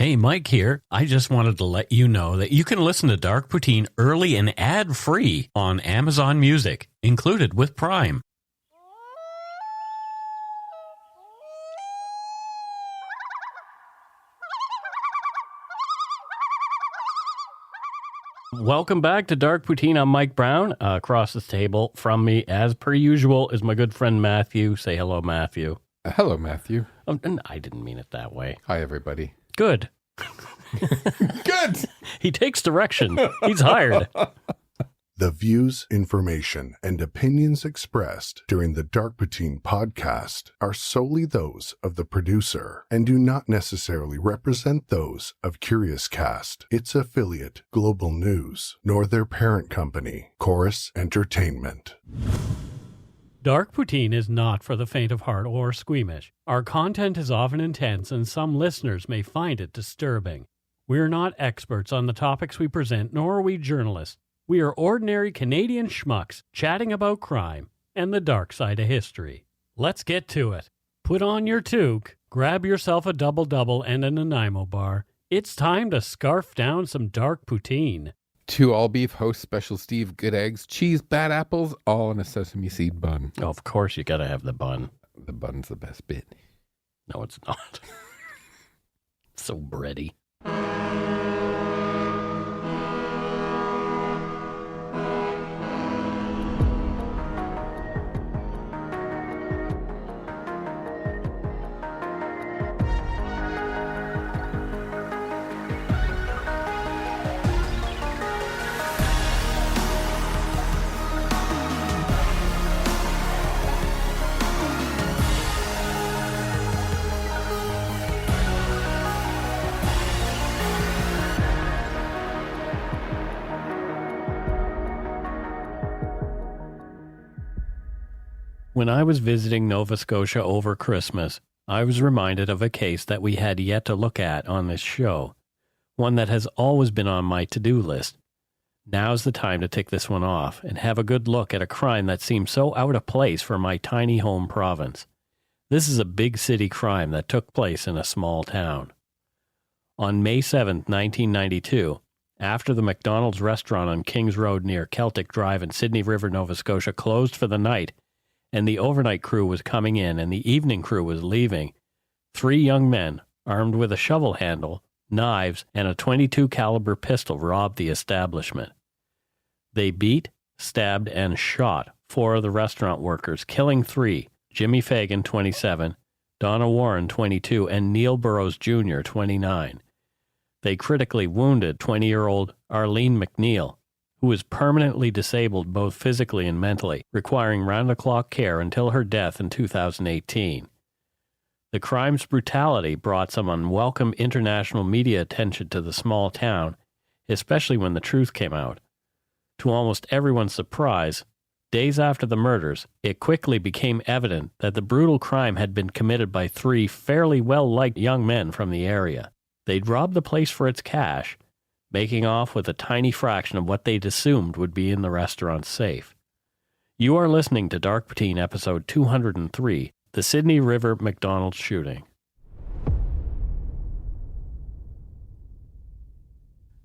Hey, Mike here. I just wanted to let you know that you can listen to Dark Poutine early and ad-free on Amazon Music, included with Prime. Welcome back to Dark Poutine. I'm Mike Brown. Across the table from me, as per usual, is my good friend Matthew. Say hello, Matthew. Hello, Matthew. I didn't mean it that way. Hi, everybody. Good. Good. He takes direction. He's hired. The views, information, and opinions expressed during the Dark Poutine podcast are solely those of the producer and do not necessarily represent those of Curious Cast, its affiliate, Global News, nor their parent company, Chorus Entertainment. Dark Poutine is not for the faint of heart or squeamish. Our content is often intense and some listeners may find it disturbing. We're not experts on the topics we present, nor are we journalists. We are ordinary Canadian schmucks chatting about crime and the dark side of history. Let's get to it. Put on your toque, grab yourself a double-double and a Nanaimo bar. It's time to scarf down some dark poutine. 2 all-beef host special Steve, good eggs, cheese, bad apples, all in a sesame seed bun. Oh, of course you gotta have the bun. The bun's the best bit. No, it's not. So bready. When I was visiting Nova Scotia over Christmas, I was reminded of a case that we had yet to look at on this show, one that has always been on my to-do list. Now's the time to tick this one off and have a good look at a crime that seems so out of place for my tiny home province. This is a big city crime that took place in a small town. On May 7, 1992, after the McDonald's restaurant on Kings Road near Keltic Drive in Sydney River, Nova Scotia closed for the night, and the overnight crew was coming in and the evening crew was leaving, 3 young men, armed with a shovel handle, knives, and a .22 caliber pistol robbed the establishment. They beat, stabbed, and shot 4 of the restaurant workers, killing 3, Jimmy Fagan, 27, Donna Warren, 22, and Neil Burroughs Jr., 29. They critically wounded 20-year-old Arlene MacNeil, who was permanently disabled both physically and mentally, requiring round-the-clock care until her death in 2018. The crime's brutality brought some unwelcome international media attention to the small town, especially when the truth came out. To almost everyone's surprise, days after the murders, it quickly became evident that the brutal crime had been committed by 3 fairly well-liked young men from the area. They'd robbed the place for its cash, making off with a tiny fraction of what they'd assumed would be in the restaurant's safe. You are listening to Dark Poutine episode 203, The Sydney River McDonald's Shooting.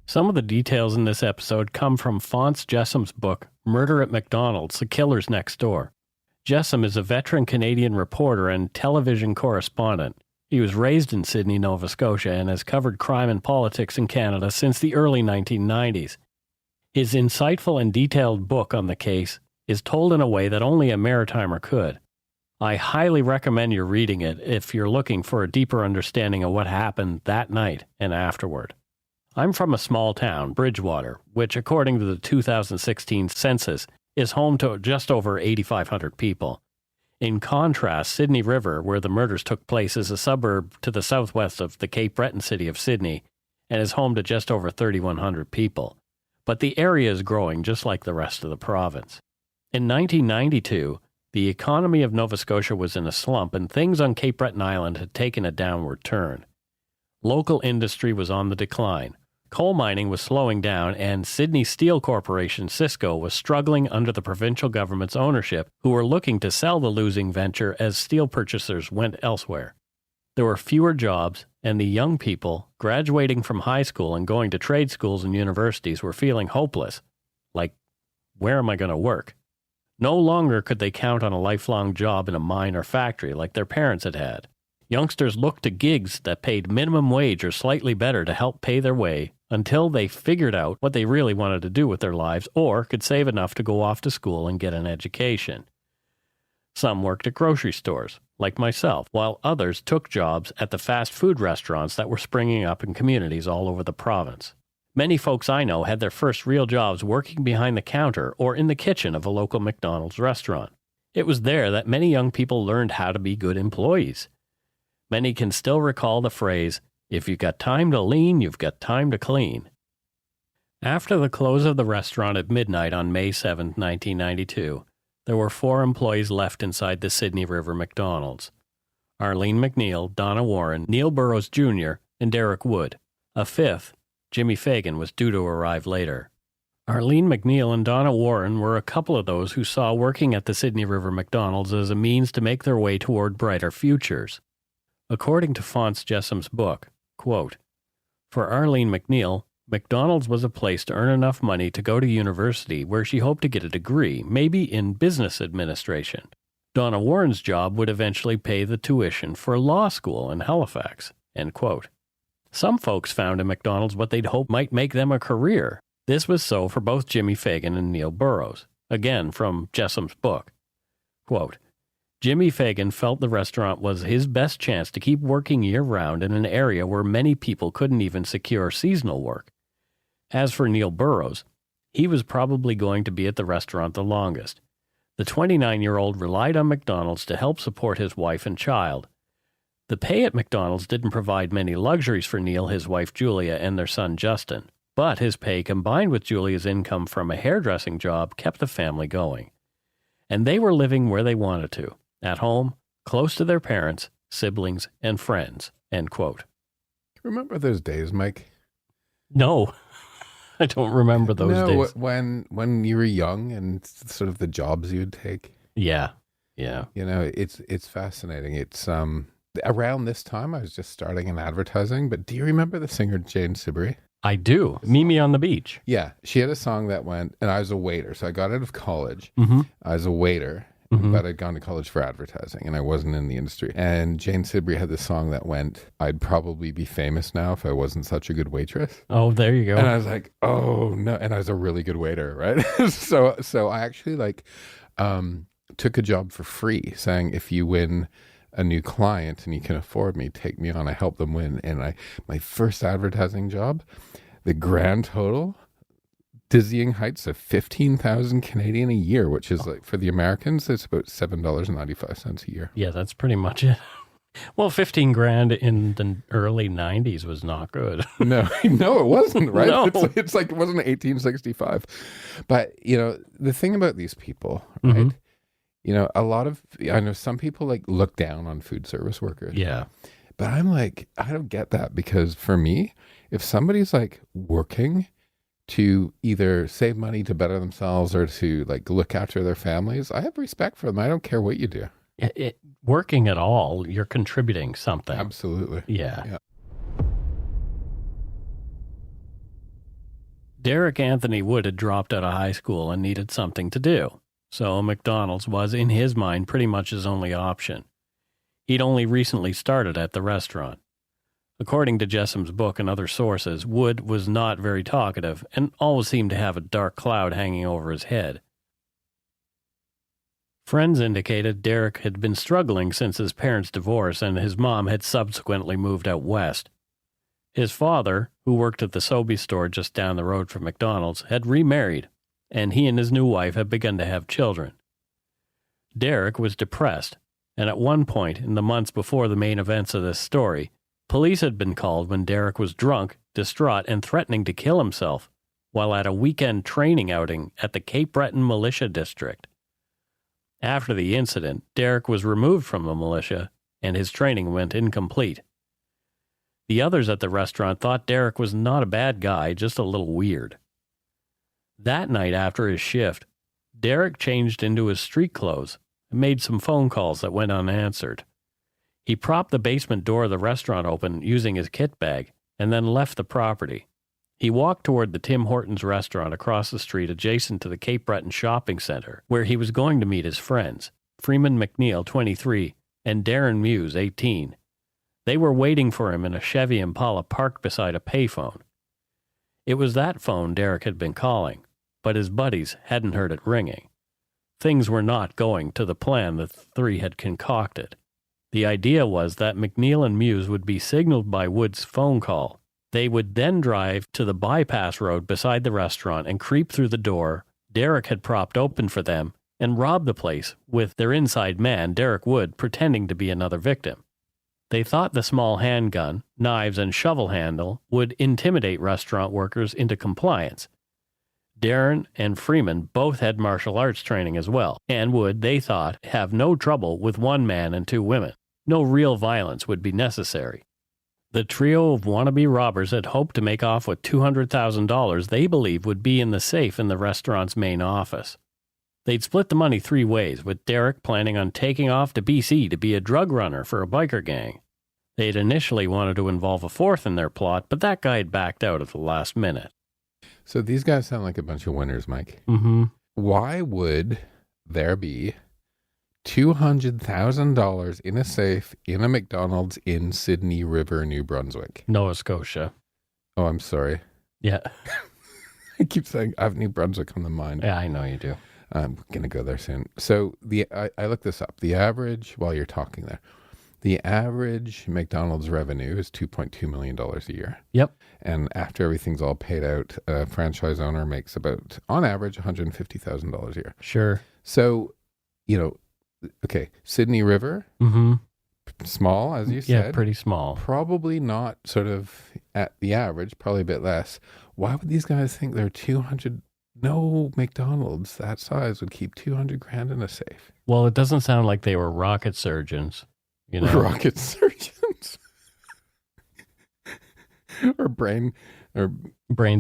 Some of the details in this episode come from Phonse Jessom's book, Murder at McDonald's, The Killers Next Door. Jessom is a veteran Canadian reporter and television correspondent. He was raised in Sydney, Nova Scotia, and has covered crime and politics in Canada since the early 1990s. His insightful and detailed book on the case is told in a way that only a maritimer could. I highly recommend you reading it if you're looking for a deeper understanding of what happened that night and afterward. I'm from a small town, Bridgewater, which, according to the 2016 census, is home to just over 8,500 people. In contrast, Sydney River, where the murders took place, is a suburb to the southwest of the Cape Breton city of Sydney and is home to just over 3,100 people. But the area is growing just like the rest of the province. In 1992, the economy of Nova Scotia was in a slump and things on Cape Breton Island had taken a downward turn. Local industry was on the decline. Coal mining was slowing down, and Sydney Steel Corporation, Cisco, was struggling under the provincial government's ownership, who were looking to sell the losing venture as steel purchasers went elsewhere. There were fewer jobs, and the young people graduating from high school and going to trade schools and universities were feeling hopeless. Like, where am I going to work? No longer could they count on a lifelong job in a mine or factory like their parents had had. Youngsters looked to gigs that paid minimum wage or slightly better to help pay their way until they figured out what they really wanted to do with their lives or could save enough to go off to school and get an education. Some worked at grocery stores, like myself, while others took jobs at the fast food restaurants that were springing up in communities all over the province. Many folks I know had their first real jobs working behind the counter or in the kitchen of a local McDonald's restaurant. It was there that many young people learned how to be good employees. Many can still recall the phrase, "If you've got time to lean, you've got time to clean." After the close of the restaurant at midnight on May 7, 1992, there were 4 employees left inside the Sydney River McDonald's: Arlene MacNeil, Donna Warren, Neil Burroughs Jr., and Derek Wood. A 5th, Jimmy Fagan, was due to arrive later. Arlene MacNeil and Donna Warren were a couple of those who saw working at the Sydney River McDonald's as a means to make their way toward brighter futures. According to Phonse Jessom's book, quote, "For Arlene MacNeil, McDonald's was a place to earn enough money to go to university where she hoped to get a degree, maybe in business administration. Donna Warren's job would eventually pay the tuition for law school in Halifax." End quote. Some folks found in McDonald's what they'd hoped might make them a career. This was so for both Jimmy Fagan and Neil Burroughs. Again, from Jessom's book. Quote, "Jimmy Fagan felt the restaurant was his best chance to keep working year-round in an area where many people couldn't even secure seasonal work. As for Neil Burroughs, he was probably going to be at the restaurant the longest. The 29-year-old relied on McDonald's to help support his wife and child. The pay at McDonald's didn't provide many luxuries for Neil, his wife Julia, and their son Justin, but his pay combined with Julia's income from a hairdressing job kept the family going. And they were living where they wanted to, at home, close to their parents, siblings, and friends." End quote. Remember those days, Mike? No, I don't remember those days. When you were young and sort of the jobs you'd take. Yeah. You know, it's fascinating. It's around this time I was just starting in advertising, but do you remember the singer Jane Siberry? I do. Mimi on the Beach. Yeah, she had a song that went, and I was a waiter, so I got out of college. Mm-hmm. I was a waiter, but I'd gone to college for advertising, and I wasn't in the industry. And Jane Siberry had this song that went, "I'd probably be famous now if I wasn't such a good waitress." Oh, there you go. And I was like, oh no, and I was a really good waiter, right? so I actually took a job for free, saying, if you win a new client and you can afford me, take me on. I helped them win. And my first advertising job, the grand total, dizzying heights of 15,000 Canadian a year, which is like, for the Americans, it's about $7.95 a year. Yeah, that's pretty much it. Well, 15 grand in the early 90s was not good. No, it wasn't, right? No. It's like, it wasn't 1865. But, you know, the thing about these people, right? You know, I know some people look down on food service workers. Yeah. But I'm like, I don't get that, because for me, if somebody's working to either save money to better themselves or to look after their families, I have respect for them. I don't care what you do. Working at all, you're contributing something. Absolutely. Yeah. Derek Anthony Wood had dropped out of high school and needed something to do. So McDonald's was, in his mind, pretty much his only option. He'd only recently started at the restaurant. According to Jessom's book and other sources, Wood was not very talkative and always seemed to have a dark cloud hanging over his head. Friends indicated Derek had been struggling since his parents' divorce, and his mom had subsequently moved out west. His father, who worked at the Sobeys store just down the road from McDonald's, had remarried, and he and his new wife had begun to have children. Derek was depressed, and at one point in the months before the main events of this story, police had been called when Derek was drunk, distraught, and threatening to kill himself while at a weekend training outing at the Cape Breton Militia District. After the incident, Derek was removed from the militia, and his training went incomplete. The others at the restaurant thought Derek was not a bad guy, just a little weird. That night after his shift, Derek changed into his street clothes and made some phone calls that went unanswered. He propped the basement door of the restaurant open using his kit bag and then left the property. He walked toward the Tim Hortons restaurant across the street adjacent to the Cape Breton shopping center, where he was going to meet his friends, Freeman MacNeil, 23, and Darren Muse, 18. They were waiting for him in a Chevy Impala parked beside a payphone. It was that phone Derek had been calling, but his buddies hadn't heard it ringing. Things were not going to the plan the three had concocted. The idea was that MacNeil and Muse would be signaled by Wood's phone call. They would then drive to the bypass road beside the restaurant and creep through the door Derek had propped open for them and rob the place with their inside man, Derek Wood, pretending to be another victim. They thought the small handgun, knives, and shovel handle would intimidate restaurant workers into compliance. Darren and Freeman both had martial arts training as well, and would, they thought, have no trouble with one man and two women. No real violence would be necessary. The trio of wannabe robbers had hoped to make off with $200,000 they believed would be in the safe in the restaurant's main office. They'd split the money 3 ways, with Derek planning on taking off to BC to be a drug runner for a biker gang. They'd initially wanted to involve a fourth in their plot, but that guy had backed out at the last minute. So these guys sound like a bunch of winners, Mike. Mm-hmm. Why would there be $200,000 in a safe in a McDonald's in Sydney River, New Brunswick? Nova Scotia. Oh, I'm sorry. Yeah. I keep saying I have New Brunswick on the mind. Yeah, I know you do. I'm going to go there soon. So I looked this up. The average, while you're talking there, the average McDonald's revenue is $2.2 million a year. Yep. And after everything's all paid out, a franchise owner makes about, on average, $150,000 a year. Sure. So, okay, Sydney River, small, as you said. Yeah, pretty small. Probably not sort of at the average, probably a bit less. Why would these guys think they're 200? No McDonald's that size would keep $200,000 in a safe. Well, it doesn't sound like they were rocket surgeons. Rocket surgeons. or brain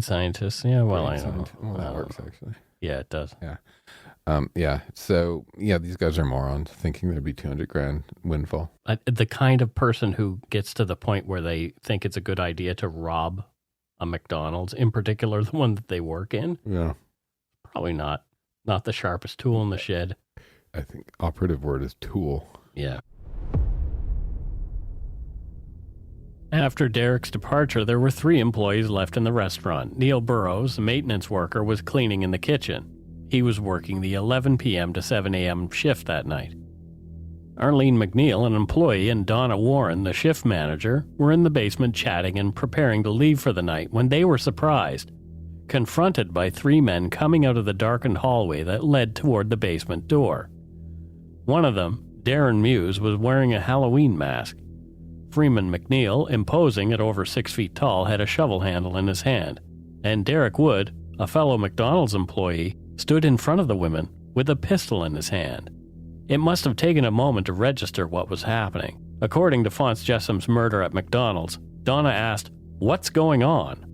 scientists. Yeah, well, I know. Well, that works actually. Yeah, it does. Yeah. So these guys are morons thinking there'd be $200,000 windfall. The kind of person who gets to the point where they think it's a good idea to rob a McDonald's, in particular the one that they work in. Yeah. Probably not the sharpest tool in the shed. I think operative word is tool. Yeah. After Derek's departure, there were 3 employees left in the restaurant. Neil Burroughs, the maintenance worker, was cleaning in the kitchen. He was working the 11 p.m. to 7 a.m. shift that night. Arlene MacNeil, an employee, and Donna Warren, the shift manager, were in the basement chatting and preparing to leave for the night when they were surprised, confronted by 3 men coming out of the darkened hallway that led toward the basement door. One of them, Darren Muse, was wearing a Halloween mask. Freeman MacNeil, imposing at over 6 feet tall, had a shovel handle in his hand, and Derek Wood, a fellow McDonald's employee, stood in front of the women with a pistol in his hand. It must have taken a moment to register what was happening. According to Phonse Jessum's murder at McDonald's, Donna asked, "What's going on?"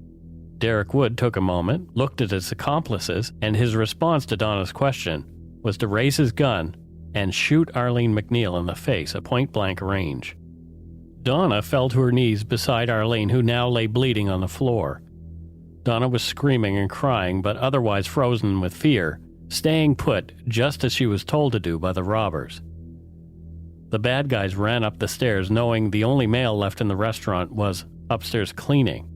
Derek Wood took a moment, looked at his accomplices, and his response to Donna's question was to raise his gun and shoot Arlene MacNeil in the face at point-blank range. Donna fell to her knees beside Arlene, who now lay bleeding on the floor. Donna was screaming and crying, but otherwise frozen with fear, staying put just as she was told to do by the robbers. The bad guys ran up the stairs, knowing the only male left in the restaurant was upstairs cleaning.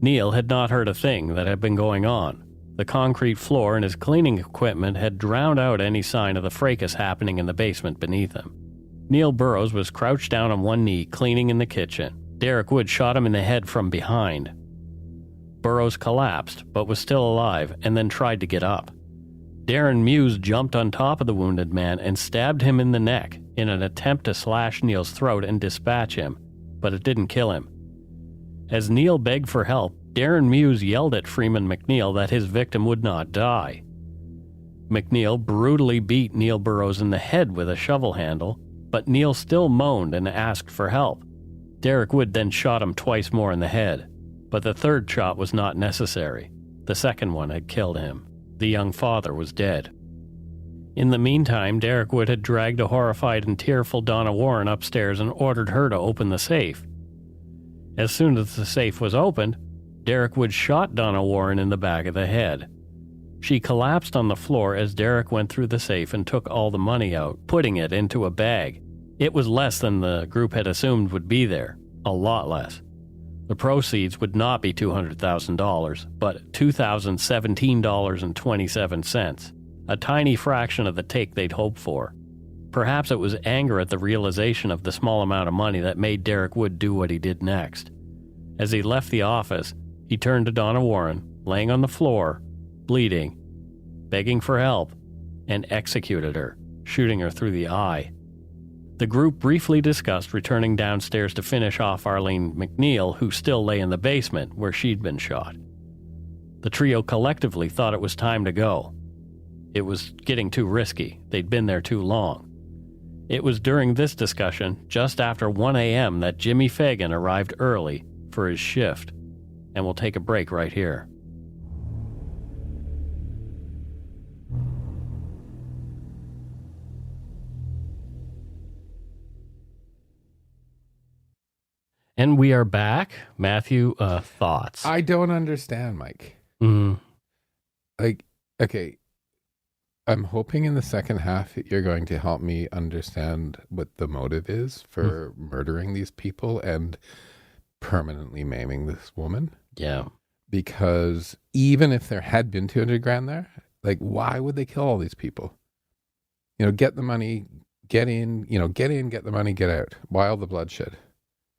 Neil had not heard a thing that had been going on. The concrete floor and his cleaning equipment had drowned out any sign of the fracas happening in the basement beneath him. Neil Burroughs was crouched down on one knee, cleaning in the kitchen. Derek Wood shot him in the head from behind. Burroughs collapsed, but was still alive, and then tried to get up. Darren Muse jumped on top of the wounded man and stabbed him in the neck in an attempt to slash Neil's throat and dispatch him, but it didn't kill him. As Neil begged for help, Darren Muse yelled at Freeman MacNeil that his victim would not die. MacNeil brutally beat Neil Burroughs in the head with a shovel handle, but Neil still moaned and asked for help. Derek Wood then shot him twice more in the head, but the third shot was not necessary. The second one had killed him. The young father was dead. In the meantime, Derek Wood had dragged a horrified and tearful Donna Warren upstairs and ordered her to open the safe. As soon as the safe was opened, Derek Wood shot Donna Warren in the back of the head. She collapsed on the floor as Derek went through the safe and took all the money out, putting it into a bag. It was less than the group had assumed would be there, a lot less. The proceeds would not be $200,000, but $2,017.27, a tiny fraction of the take they'd hoped for. Perhaps it was anger at the realization of the small amount of money that made Derek Wood do what he did next. As he left the office, he turned to Donna Warren, laying on the floor, bleeding, begging for help, and executed her, shooting her through the eye. The group briefly discussed returning downstairs to finish off Arlene MacNeil, who still lay in the basement where she'd been shot. The trio collectively thought it was time to go. It was getting too risky. They'd been there too long. It was during this discussion, just after 1 a.m., that Jimmy Fagan arrived early for his shift. And we'll take a break right here. And we are back. Matthew, thoughts? I don't understand, Mike. Like, okay, I'm hoping in the second half you're going to help me understand what the motive is for murdering these people and permanently maiming this woman. Yeah. Because even if there had been 200 grand there, like, why would they kill all these people? You know, get the money, get in, get the money, get out. Why all the bloodshed?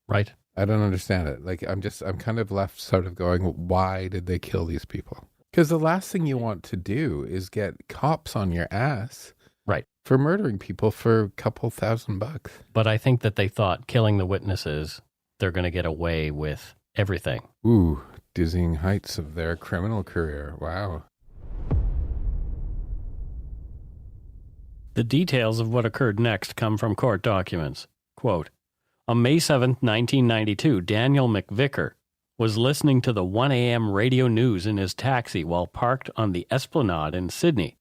Right. I don't understand it. Like, I'm kind of left sort of going, why did they kill these people? Because the last thing you want to do is get cops on your ass. Right. For murdering people for a couple $1,000. But I think that they thought killing the witnesses, they're going to get away with everything. Ooh, dizzying heights of their criminal career. Wow. The details of what occurred next come from court documents. Quote, on May 7, 1992, Daniel McVicker was listening to the 1 a.m. radio news in his taxi while parked on the Esplanade in Sydney.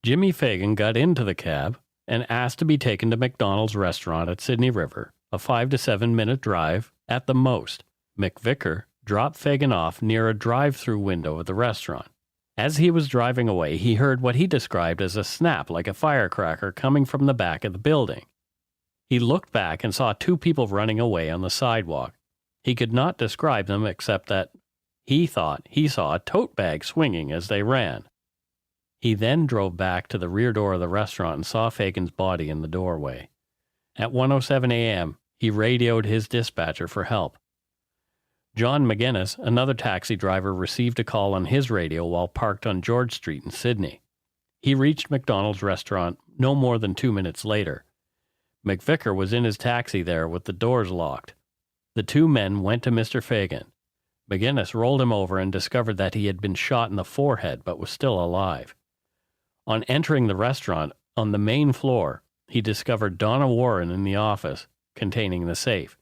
Jimmy Fagan got into the cab and asked to be taken to McDonald's restaurant at Sydney River, a 5 to 7 minute drive at the most. McVicker dropped Fagan off near a drive-through window of the restaurant. As he was driving away, he heard what he described as a snap like a firecracker coming from the back of the building. He looked back and saw two people running away on the sidewalk. He could not describe them except that he thought he saw a tote bag swinging as they ran. He then drove back to the rear door of the restaurant and saw Fagan's body in the doorway. At 1:07 a.m., he radioed his dispatcher for help. John McGinnis, another taxi driver, received a call on his radio while parked on George Street in Sydney. He reached McDonald's restaurant no more than 2 minutes later. McVicker was in his taxi there with the doors locked. The two men went to Mr. Fagan. McGinnis rolled him over and discovered that he had been shot in the forehead but was still alive. On entering the restaurant, on the main floor, he discovered Donna Warren in the office containing the safe.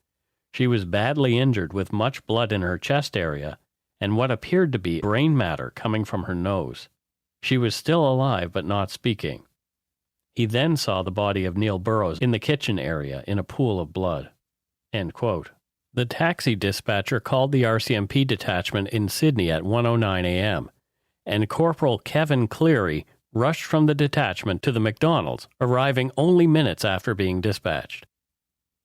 She was badly injured with much blood in her chest area and what appeared to be brain matter coming from her nose. She was still alive but not speaking. He then saw the body of Neil Burroughs in the kitchen area in a pool of blood. End quote. The taxi dispatcher called the RCMP detachment in Sydney at 1:09 a.m., and Corporal Kevin Cleary rushed from the detachment to the McDonald's, arriving only minutes after being dispatched.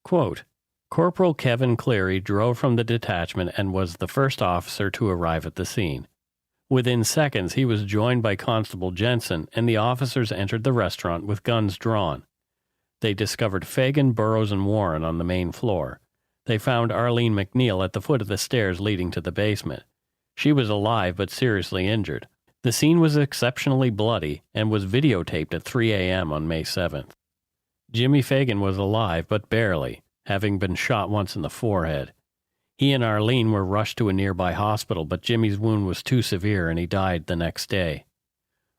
Quote, Corporal Kevin Cleary drove from the detachment and was the first officer to arrive at the scene. Within seconds, he was joined by Constable Jensen, and the officers entered the restaurant with guns drawn. They discovered Fagan, Burroughs, and Warren on the main floor. They found Arlene MacNeil at the foot of the stairs leading to the basement. She was alive but seriously injured. The scene was exceptionally bloody and was videotaped at 3 a.m. on May 7th. Jimmy Fagan was alive but barely, having been shot once in the forehead. He and Arlene were rushed to a nearby hospital, but Jimmy's wound was too severe and he died the next day.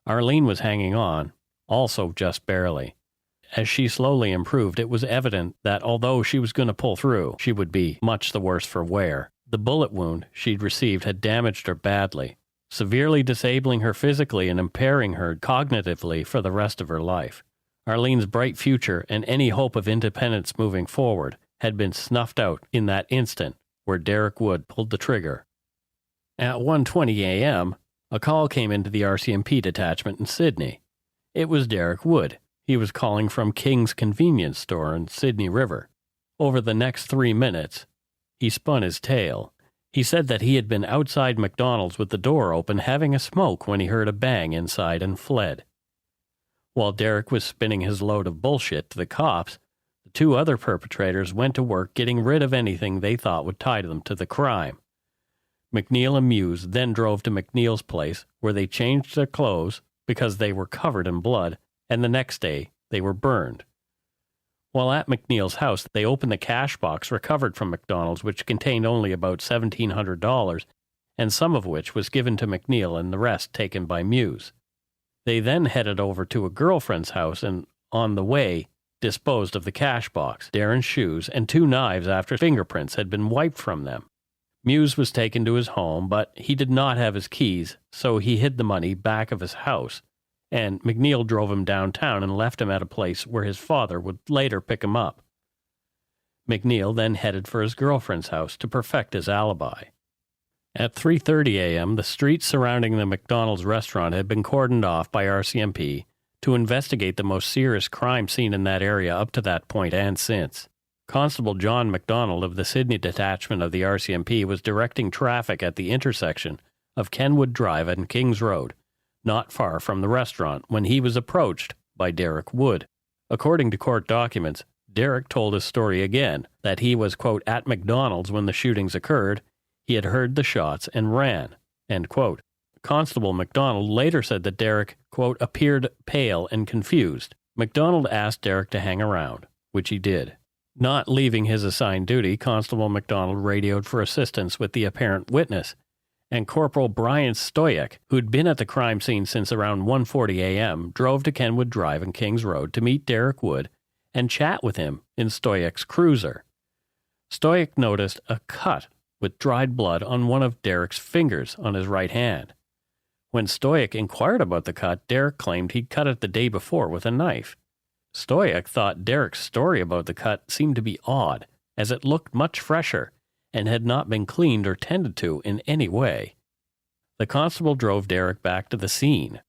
Arlene was hanging on, also just barely. As she slowly improved, it was evident that although she was going to pull through, she would be much the worse for wear. The bullet wound she'd received had damaged her badly. severely disabling her physically and impairing her cognitively for the rest of her life. Arlene's bright future and any hope of independence moving forward had been snuffed out in that instant where Derek Wood pulled the trigger. At 1:20 a.m., a call came into the RCMP detachment in Sydney. It was Derek Wood. He was calling from King's convenience store in Sydney River. Over the next 3 minutes, he spun his tale. He said that he had been outside McDonald's with the door open having a smoke when he heard a bang inside and fled. While Derek was spinning his load of bullshit to the cops, the two other perpetrators went to work getting rid of anything they thought would tie them to the crime. MacNeil and Muse then drove to MacNeil's place, where they changed their clothes because they were covered in blood, and the next day they were burned. While at MacNeil's house, they opened the cash box recovered from McDonald's, which contained only about $1,700, and some of which was given to MacNeil and the rest taken by Muse. They then headed over to a girlfriend's house and, on the way, disposed of the cash box, Darren's shoes, and 2 knives after fingerprints had been wiped from them. Muse was taken to his home, but he did not have his keys, so he hid the money back of his house, and MacNeil drove him downtown and left him at a place where his father would later pick him up. MacNeil then headed for his girlfriend's house to perfect his alibi. At 3:30 a.m., the streets surrounding the McDonald's restaurant had been cordoned off by RCMP to investigate the most serious crime scene in that area up to that point and since. Constable John McDonald of the Sydney detachment of the RCMP was directing traffic at the intersection of Kenwood Drive and Kings Road, not far from the restaurant, when he was approached by Derek Wood. According to court documents, Derek told his story again, that he was, quote, at McDonald's when the shootings occurred. He had heard the shots and ran, end quote. Constable McDonald later said that Derek, quote, appeared pale and confused. McDonald asked Derek to hang around, which he did. Not leaving his assigned duty, Constable McDonald radioed for assistance with the apparent witness, and Corporal Brian Stoyak, who'd been at the crime scene since around 1:40 a.m., drove to Kenwood Drive and Kings Road to meet Derek Wood and chat with him in Stoyak's cruiser. Stoyak noticed a cut with dried blood on one of Derek's fingers on his right hand. When Stoyak inquired about the cut, Derek claimed he'd cut it the day before with a knife. Stoyak thought Derek's story about the cut seemed to be odd, as it looked much fresher and had not been cleaned or tended to in any way. The constable drove Derek back to the scene,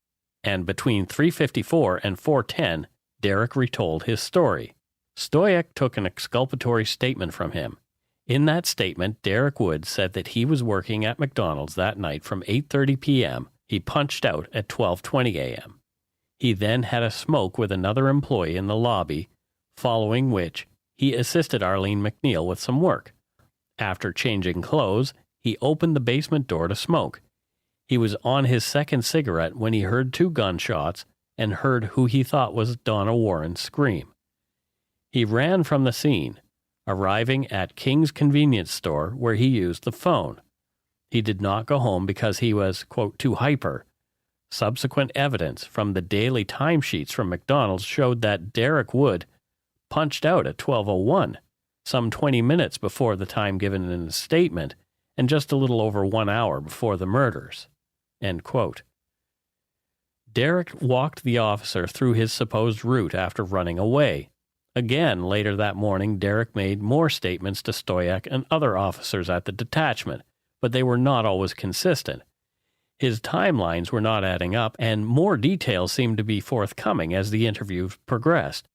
and between 3:54 and 4:10, Derek retold his story. Stoyak took an exculpatory statement from him. In that statement, Derek Wood said that he was working at McDonald's that night from 8:30 p.m. He punched out at 12:20 a.m. He then had a smoke with another employee in the lobby, following which he assisted Arlene MacNeil with some work. After changing clothes, he opened the basement door to smoke. He was on his second cigarette when he heard 2 gunshots and heard who he thought was Donna Warren scream. He ran from the scene, arriving at King's convenience store where he used the phone. He did not go home because he was, quote, too hyper. Subsequent evidence from the daily timesheets from McDonald's showed that Derek Wood punched out at 12:01, some 20 minutes before the time given in his statement, and just a little over 1 hour before the murders. End quote. Derek walked the officer through his supposed route after running away. Again, later that morning, Derek made more statements to Stoyak and other officers at the detachment, but they were not always consistent. His timelines were not adding up, and more details seemed to be forthcoming as the interview progressed.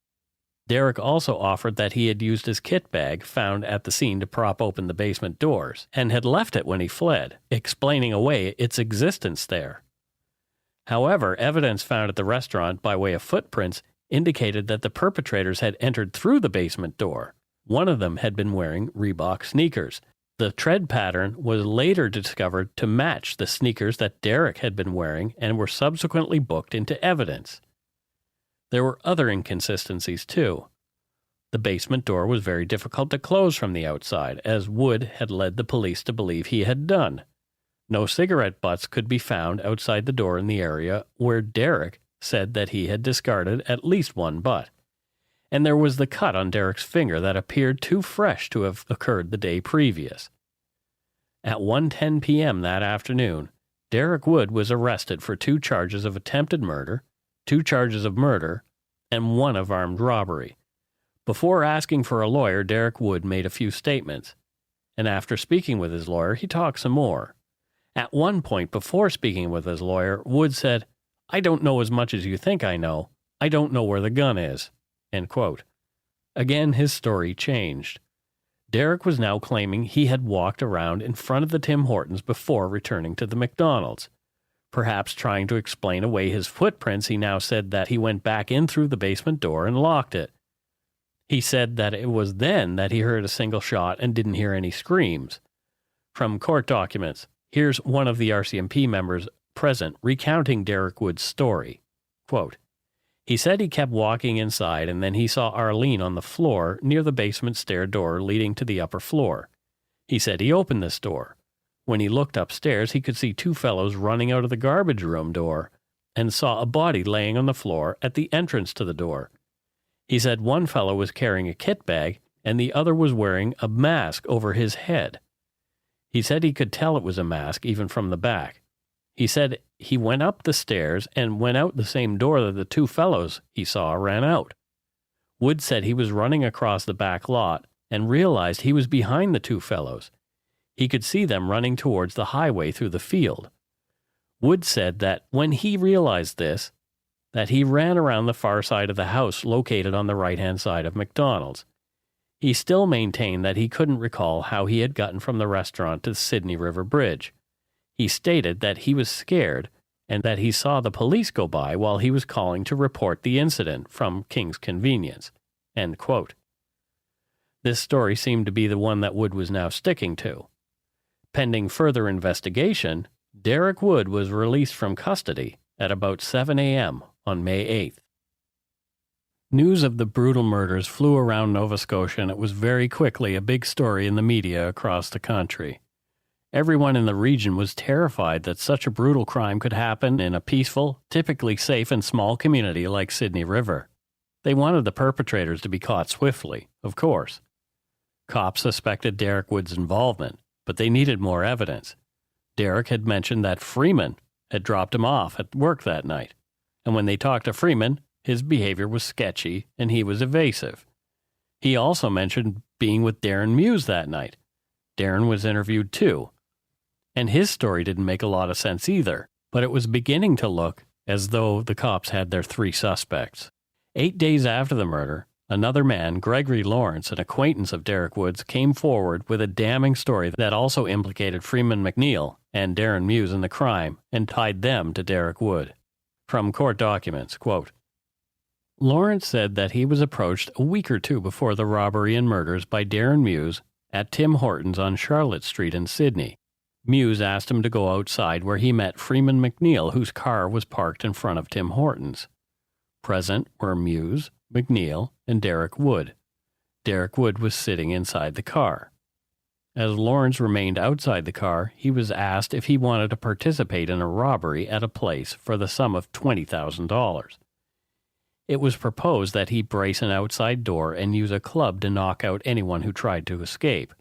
Derek also offered that he had used his kit bag found at the scene to prop open the basement doors, and had left it when he fled, explaining away its existence there. However, evidence found at the restaurant by way of footprints indicated that the perpetrators had entered through the basement door. One of them had been wearing Reebok sneakers. The tread pattern was later discovered to match the sneakers that Derek had been wearing and were subsequently booked into evidence. There were other inconsistencies, too. The basement door was very difficult to close from the outside, as Wood had led the police to believe he had done. No cigarette butts could be found outside the door in the area where Derek said that he had discarded at least one butt. And there was the cut on Derek's finger that appeared too fresh to have occurred the day previous. At 1:10 p.m. that afternoon, Derek Wood was arrested for 2 charges of attempted murder, 2 charges of murder, and 1 of armed robbery. Before asking for a lawyer, Derek Wood made a few statements, and after speaking with his lawyer, he talked some more. At one point before speaking with his lawyer, Wood said, "I don't know as much as you think I know. I don't know where the gun is." End quote. Again, his story changed. Derek was now claiming he had walked around in front of the Tim Hortons before returning to the McDonald's. Perhaps trying to explain away his footprints, he now said that he went back in through the basement door and locked it. He said that it was then that he heard a single shot and didn't hear any screams. From court documents, here's one of the RCMP members present recounting Derek Wood's story. Quote, "He said he kept walking inside and then he saw Arlene on the floor near the basement stair door leading to the upper floor. He said he opened this door. When he looked upstairs, he could see 2 fellows running out of the garbage room door and saw a body laying on the floor at the entrance to the door. He said one fellow was carrying a kit bag and the other was wearing a mask over his head. He said he could tell it was a mask even from the back. He said he went up the stairs and went out the same door that the 2 fellows he saw ran out. Wood said he was running across the back lot and realized he was behind the 2 fellows. He could see them running towards the highway through the field. Wood said that when he realized this, that he ran around the far side of the house located on the right-hand side of McDonald's. He still maintained that he couldn't recall how he had gotten from the restaurant to the Sydney River Bridge. He stated that he was scared and that he saw the police go by while he was calling to report the incident from King's Convenience." End quote. This story seemed to be the one that Wood was now sticking to. Pending further investigation, Derek Wood was released from custody at about 7 a.m. on May 8th. News of the brutal murders flew around Nova Scotia, and it was very quickly a big story in the media across the country. Everyone in the region was terrified that such a brutal crime could happen in a peaceful, typically safe and small community like Sydney River. They wanted the perpetrators to be caught swiftly, of course. Cops suspected Derek Wood's involvement, but they needed more evidence. Derek had mentioned that Freeman had dropped him off at work that night, and when they talked to Freeman, his behavior was sketchy and he was evasive. He also mentioned being with Darren Muse that night. Darren was interviewed too, and his story didn't make a lot of sense either, but it was beginning to look as though the cops had their 3 suspects. 8 days after the murder, another man, Gregory Lawrence, an acquaintance of Derek Wood's, came forward with a damning story that also implicated Freeman MacNeil and Darren Muse in the crime and tied them to Derek Wood. From court documents, quote, "Lawrence said that he was approached a week or 2 before the robbery and murders by Darren Muse at Tim Hortons on Charlotte Street in Sydney. Muse asked him to go outside where he met Freeman MacNeil, whose car was parked in front of Tim Hortons. Present were Muse, MacNeil, and Derek Wood. Derek Wood was sitting inside the car. As Lawrence remained outside the car, he was asked if he wanted to participate in a robbery at a place for the sum of $20,000. It was proposed that he brace an outside door and use a club to knock out anyone who tried to escape.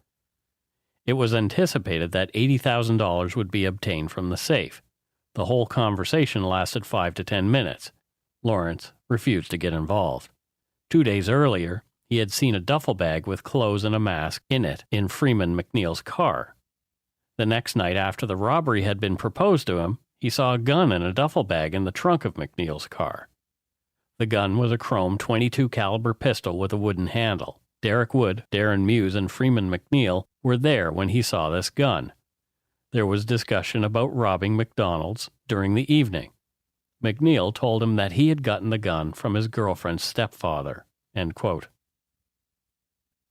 It was anticipated that $80,000 would be obtained from the safe. The whole conversation lasted 5 to 10 minutes. Lawrence refused to get involved. 2 days earlier, he had seen a duffel bag with clothes and a mask in it in Freeman MacNeil's car. The next night after the robbery had been proposed to him, he saw a gun and a duffel bag in the trunk of MacNeil's car. The gun was a chrome .22 caliber pistol with a wooden handle. Derek Wood, Darren Muse, and Freeman MacNeil were there when he saw this gun. There was discussion about robbing McDonald's during the evening. MacNeil told him that he had gotten the gun from his girlfriend's stepfather. End quote.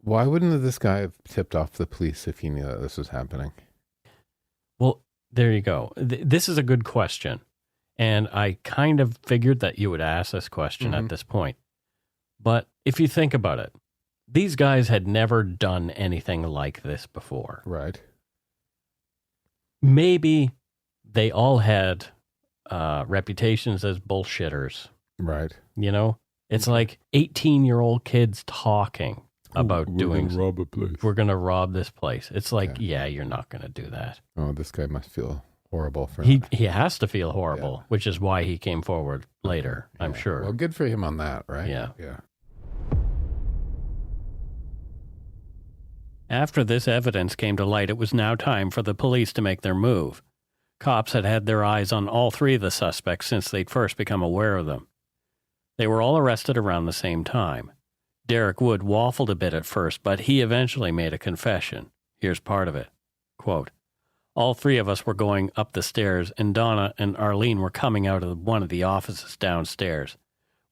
Why wouldn't this guy have tipped off the police if he knew that this was happening? Well, there you go. This is a good question. And I kind of figured that you would ask this question at this point. But if you think about it, these guys had never done anything like this before. Right. Maybe they all had reputations as bullshitters. Right. You know, it's like 18-year-old kids talking about doing. We're gonna rob a place. We're going to rob this place. It's like, yeah, you're not going to do that. Oh, this guy must feel horrible for He has to feel horrible, which is why he came forward later, I'm Yeah. sure. Well, good for him on that, right? Yeah. Yeah. After this evidence came to light, it was now time for the police to make their move. Cops had had their eyes on all three of the suspects since they'd first become aware of them. They were all arrested around the same time. Derek Wood waffled a bit at first, but he eventually made a confession. Here's part of it. Quote, all three of us were going up the stairs, and Donna and Arlene were coming out of one of the offices downstairs.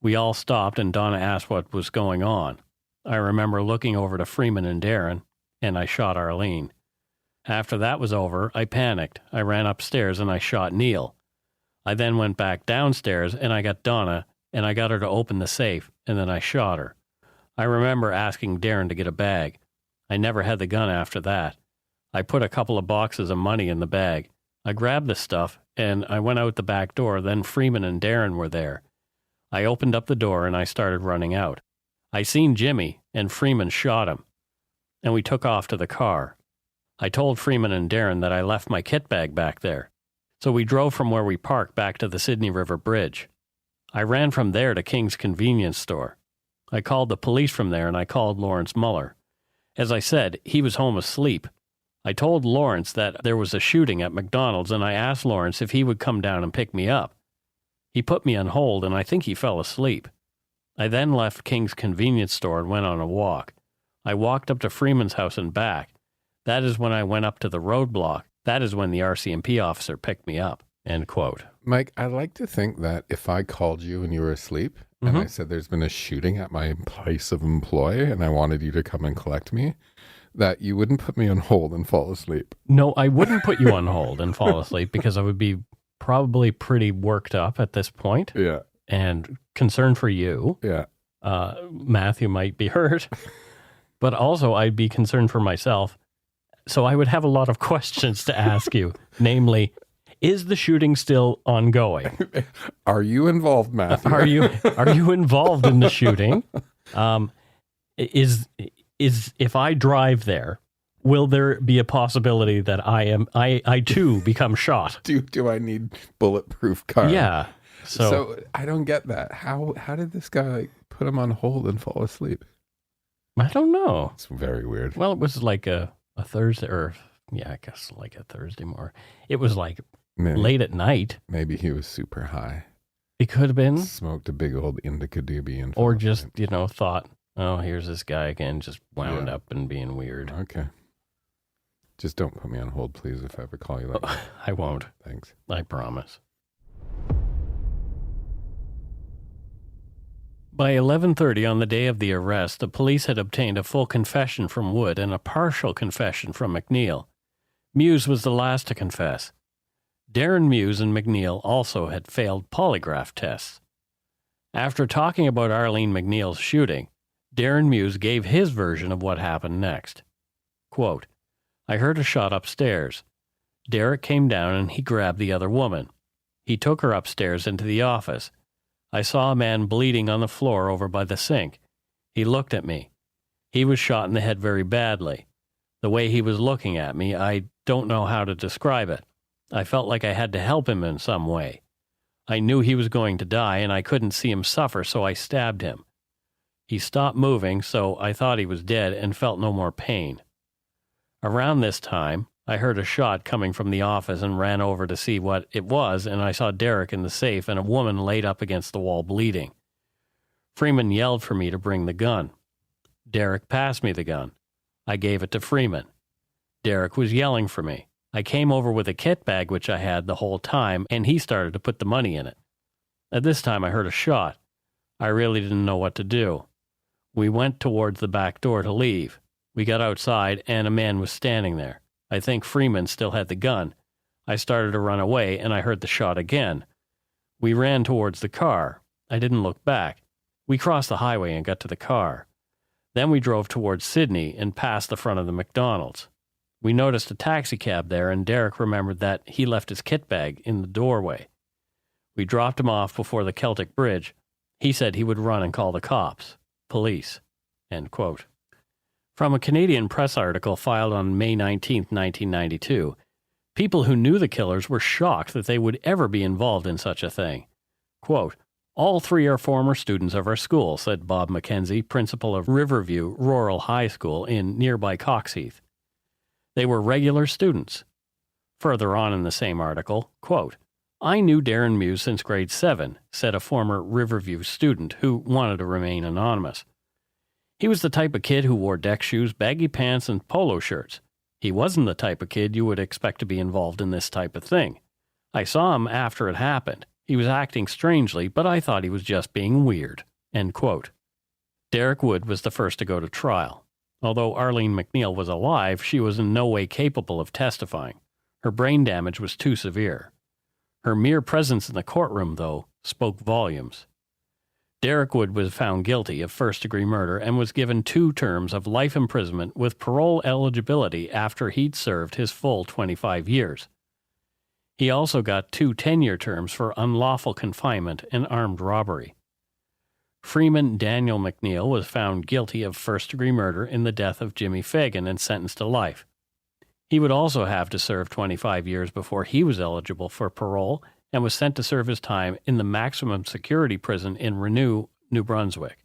We all stopped, and Donna asked what was going on. I remember looking over to Freeman and Darren, and I shot Arlene. After that was over, I panicked. I ran upstairs, and I shot Neil. I then went back downstairs, and I got Donna, and I got her to open the safe, and then I shot her. I remember asking Darren to get a bag. I never had the gun after that. I put a couple of boxes of money in the bag. I grabbed the stuff, and I went out the back door. Then Freeman and Darren were there. I opened up the door, and I started running out. I seen Jimmy, and Freeman shot him, and we took off to the car. I told Freeman and Darren that I left my kit bag back there. So we drove from where we parked back to the Sydney River Bridge. I ran from there to King's convenience store. I called the police from there, and I called Lawrence Muller. As I said, he was home asleep. I told Lawrence that there was a shooting at McDonald's, and I asked Lawrence if he would come down and pick me up. He put me on hold, and I think he fell asleep. I then left King's convenience store and went on a walk. I walked up to Freeman's house and back. That is when I went up to the roadblock. That is when the RCMP officer picked me up. End quote. Mike, I like to think that if I called you and you were asleep and I said there's been a shooting at my place of employ and I wanted you to come and collect me, that you wouldn't put me on hold and fall asleep. No, I wouldn't put you on hold and fall asleep because I would be probably pretty worked up at this point. Yeah. And concerned for you. Yeah. Matthew might be hurt. But also I'd be concerned for myself. So I would have a lot of questions to ask you. Namely, is the shooting still ongoing? Are you involved, Matthew? Are you involved in the shooting? Is if I drive there, will there be a possibility that I too become shot? Do I need bulletproof car? Yeah. So I don't get that. How did this guy put him on hold and fall asleep? I don't know. It's very weird. Well, it was like a Thursday, or I guess like a Thursday more. It was like late at night. Maybe he was super high. It could have been. Smoked a big old indica doobie and or just, thought, oh, here's this guy again, just wound up and being weird. Okay. Just don't put me on hold, please, if I ever call you like that. I won't. Thanks. I promise. By 11:30 on the day of the arrest, the police had obtained a full confession from Wood and a partial confession from MacNeil. Muse was the last to confess. Darren Muse and MacNeil also had failed polygraph tests. After talking about Arlene MacNeil's shooting, Darren Muse gave his version of what happened next. Quote, I heard a shot upstairs. Derek came down and he grabbed the other woman. He took her upstairs into the office. I saw a man bleeding on the floor over by the sink. He looked at me. He was shot in the head very badly. The way he was looking at me, I don't know how to describe it. I felt like I had to help him in some way. I knew he was going to die, and I couldn't see him suffer, so I stabbed him. He stopped moving, so I thought he was dead and felt no more pain. Around this time, I heard a shot coming from the office and ran over to see what it was, and I saw Derek in the safe and a woman laid up against the wall bleeding. Freeman yelled for me to bring the gun. Derek passed me the gun. I gave it to Freeman. Derek was yelling for me. I came over with a kit bag which I had the whole time, and he started to put the money in it. At this time I heard a shot. I really didn't know what to do. We went towards the back door to leave. We got outside, and a man was standing there. I think Freeman still had the gun. I started to run away, and I heard the shot again. We ran towards the car. I didn't look back. We crossed the highway and got to the car. Then we drove towards Sydney and passed the front of the McDonald's. We noticed a taxi cab there, and Derek remembered that he left his kit bag in the doorway. We dropped him off before the Keltic Bridge. He said he would run and call the cops. Police. End quote. From a Canadian Press article filed on May 19, 1992, People who knew the killers were shocked that they would ever be involved in such a thing. Quote, "All three are former students of our school," said Bob McKenzie, principal of Riverview Rural High School in nearby Coxheath. "They were regular students." Further on in the same article, quote, "I knew Darren Muse since grade 7, said a former Riverview student who wanted to remain anonymous. "He was the type of kid who wore deck shoes, baggy pants, and polo shirts. He wasn't the type of kid you would expect to be involved in this type of thing. I saw him after it happened. He was acting strangely, but I thought he was just being weird." End quote. Derek Wood was the first to go to trial. Although Arlene MacNeil was alive, she was in no way capable of testifying. Her brain damage was too severe. Her mere presence in the courtroom, though, spoke volumes. Derek Wood was found guilty of first-degree murder and was given 2 terms of life imprisonment with parole eligibility after he'd served his full 25 years. He also got 2 10-year terms for unlawful confinement and armed robbery. Freeman Daniel MacNeil was found guilty of first-degree murder in the death of Jimmy Fagan and sentenced to life. He would also have to serve 25 years before he was eligible for parole and was sent to serve his time in the maximum security prison in Renew, New Brunswick.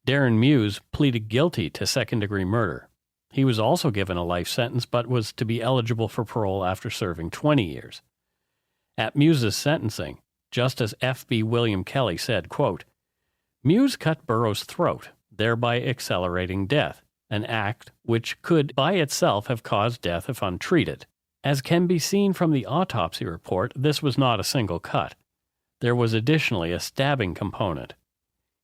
Darren Muse pleaded guilty to second-degree murder. He was also given a life sentence but was to be eligible for parole after serving 20 years. At Muse's sentencing, Justice F.B. William Kelly said, quote, "Muse cut Burroughs' throat, thereby accelerating death, an act which could by itself have caused death if untreated. As can be seen from the autopsy report, this was not a single cut. There was additionally a stabbing component.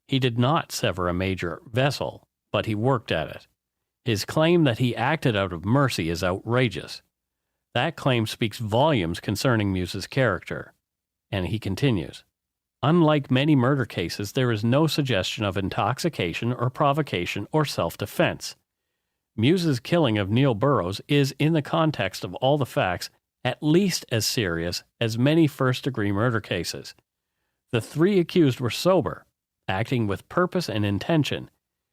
He did not sever a major vessel, but he worked at it. His claim that he acted out of mercy is outrageous. That claim speaks volumes concerning Muse's character." And he continues, "Unlike many murder cases, there is no suggestion of intoxication or provocation or self-defense. Muse's killing of Neil Burroughs is, in the context of all the facts, at least as serious as many first-degree murder cases. The 3 accused were sober, acting with purpose and intention,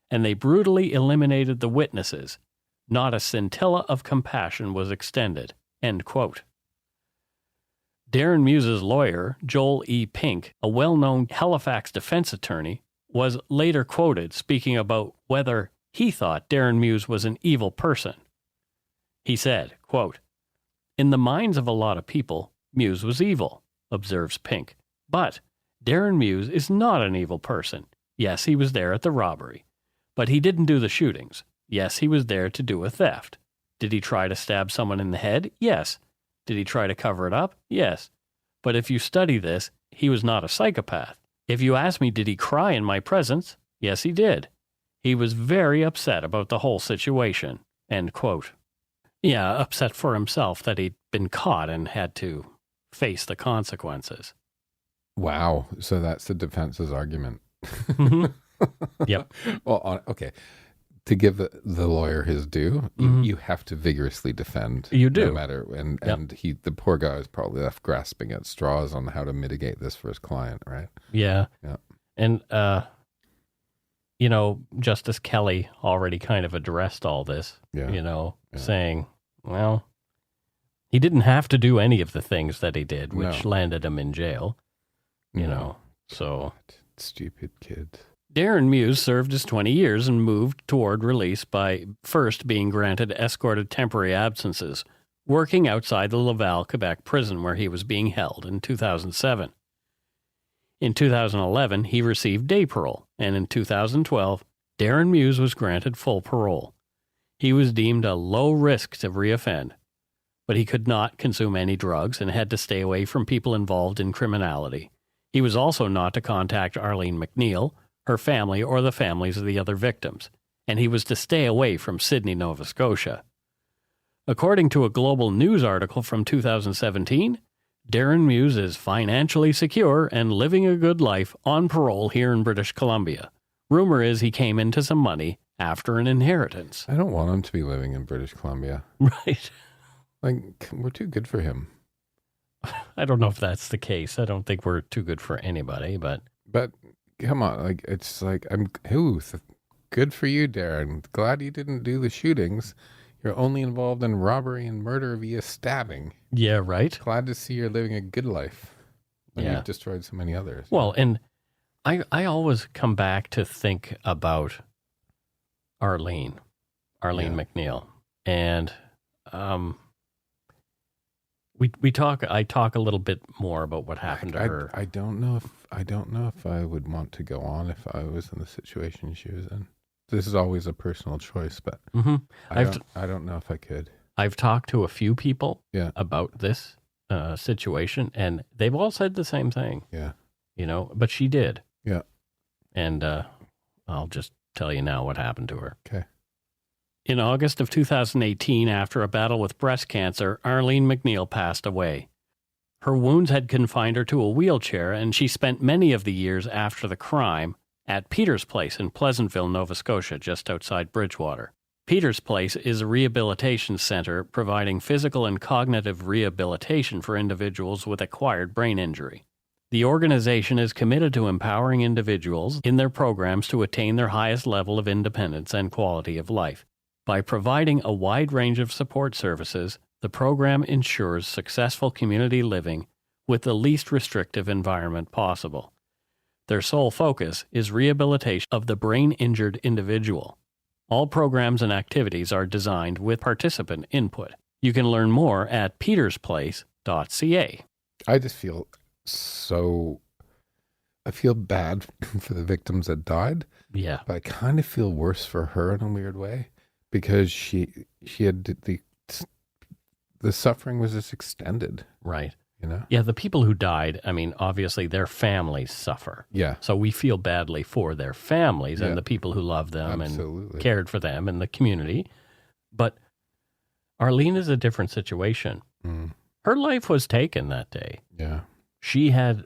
and they brutally eliminated the witnesses. Not a scintilla of compassion was extended." End quote. Darren Muse's lawyer, Joel E. Pink, a well-known Halifax defense attorney, was later quoted speaking about whether he thought Darren Muse was an evil person. He said, quote, "In the minds of a lot of people, Muse was evil," observes Pink. "But Darren Muse is not an evil person. Yes, he was there at the robbery. But he didn't do the shootings. Yes, he was there to do a theft. Did he try to stab someone in the head? Yes. Did he try to cover it up? Yes. But if you study this, he was not a psychopath. If you ask me, did he cry in my presence? Yes, he did. He was very upset about the whole situation." End quote. Yeah, upset for himself that he'd been caught and had to face the consequences. Wow. So that's the defense's argument. Mm-hmm. Yep. Well, okay. To give the lawyer his due, you have to vigorously defend. You do. No matter, and the poor guy was probably left grasping at straws on how to mitigate this for his client, right? Yeah. Yeah. And, Justice Kelly already kind of addressed all this, saying, well, he didn't have to do any of the things that he did, which landed him in jail, so. Stupid kid. Darren Muse served his 20 years and moved toward release by first being granted escorted temporary absences, working outside the Laval, Quebec prison where he was being held in 2007. In 2011, he received day parole, and in 2012, Darren Muse was granted full parole. He was deemed a low risk to reoffend, but he could not consume any drugs and had to stay away from people involved in criminality. He was also not to contact Arlene MacNeil, her family, or the families of the other victims, and he was to stay away from Sydney, Nova Scotia. According to a Global News article from 2017, Darren Muse is financially secure and living a good life on parole here in British Columbia. Rumor is he came into some money after an inheritance. I don't want him to be living in British Columbia. Right. Like, we're too good for him. I don't know if that's the case. I don't think we're too good for anybody, but come on, good for you, Darren. Glad you didn't do the shootings. You're only involved in robbery and murder via stabbing. Yeah, right? Glad to see you're living a good life. When Yeah. you've destroyed so many others. Well, and I always come back to think about Arlene MacNeil. And I talk a little bit more about what happened to her. I don't know if I would want to go on if I was in the situation she was in. This is always a personal choice, but I don't know if I could. I've talked to a few people Yeah. about this situation, and they've all said the same thing. Yeah. But she did. Yeah. And I'll just tell you now what happened to her. Okay. In August of 2018, after a battle with breast cancer, Arlene MacNeil passed away. Her wounds had confined her to a wheelchair, and she spent many of the years after the crime at Peter's Place in Pleasantville, Nova Scotia, just outside Bridgewater. Peter's Place is a rehabilitation center providing physical and cognitive rehabilitation for individuals with acquired brain injury. The organization is committed to empowering individuals in their programs to attain their highest level of independence and quality of life. By providing a wide range of support services, the program ensures successful community living with the least restrictive environment possible. Their sole focus is rehabilitation of the brain-injured individual. All programs and activities are designed with participant input. You can learn more at petersplace.ca. I just feel I feel bad for the victims that died. Yeah. But I kind of feel worse for her in a weird way because she had the suffering was just extended. Right. You know? Yeah, the people who died, I mean, obviously their families suffer. Yeah. So we feel badly for their families Yeah. and the people who love them Absolutely. and cared for them and the community. But Arlene is a different situation. Mm. Her life was taken that day. Yeah. She had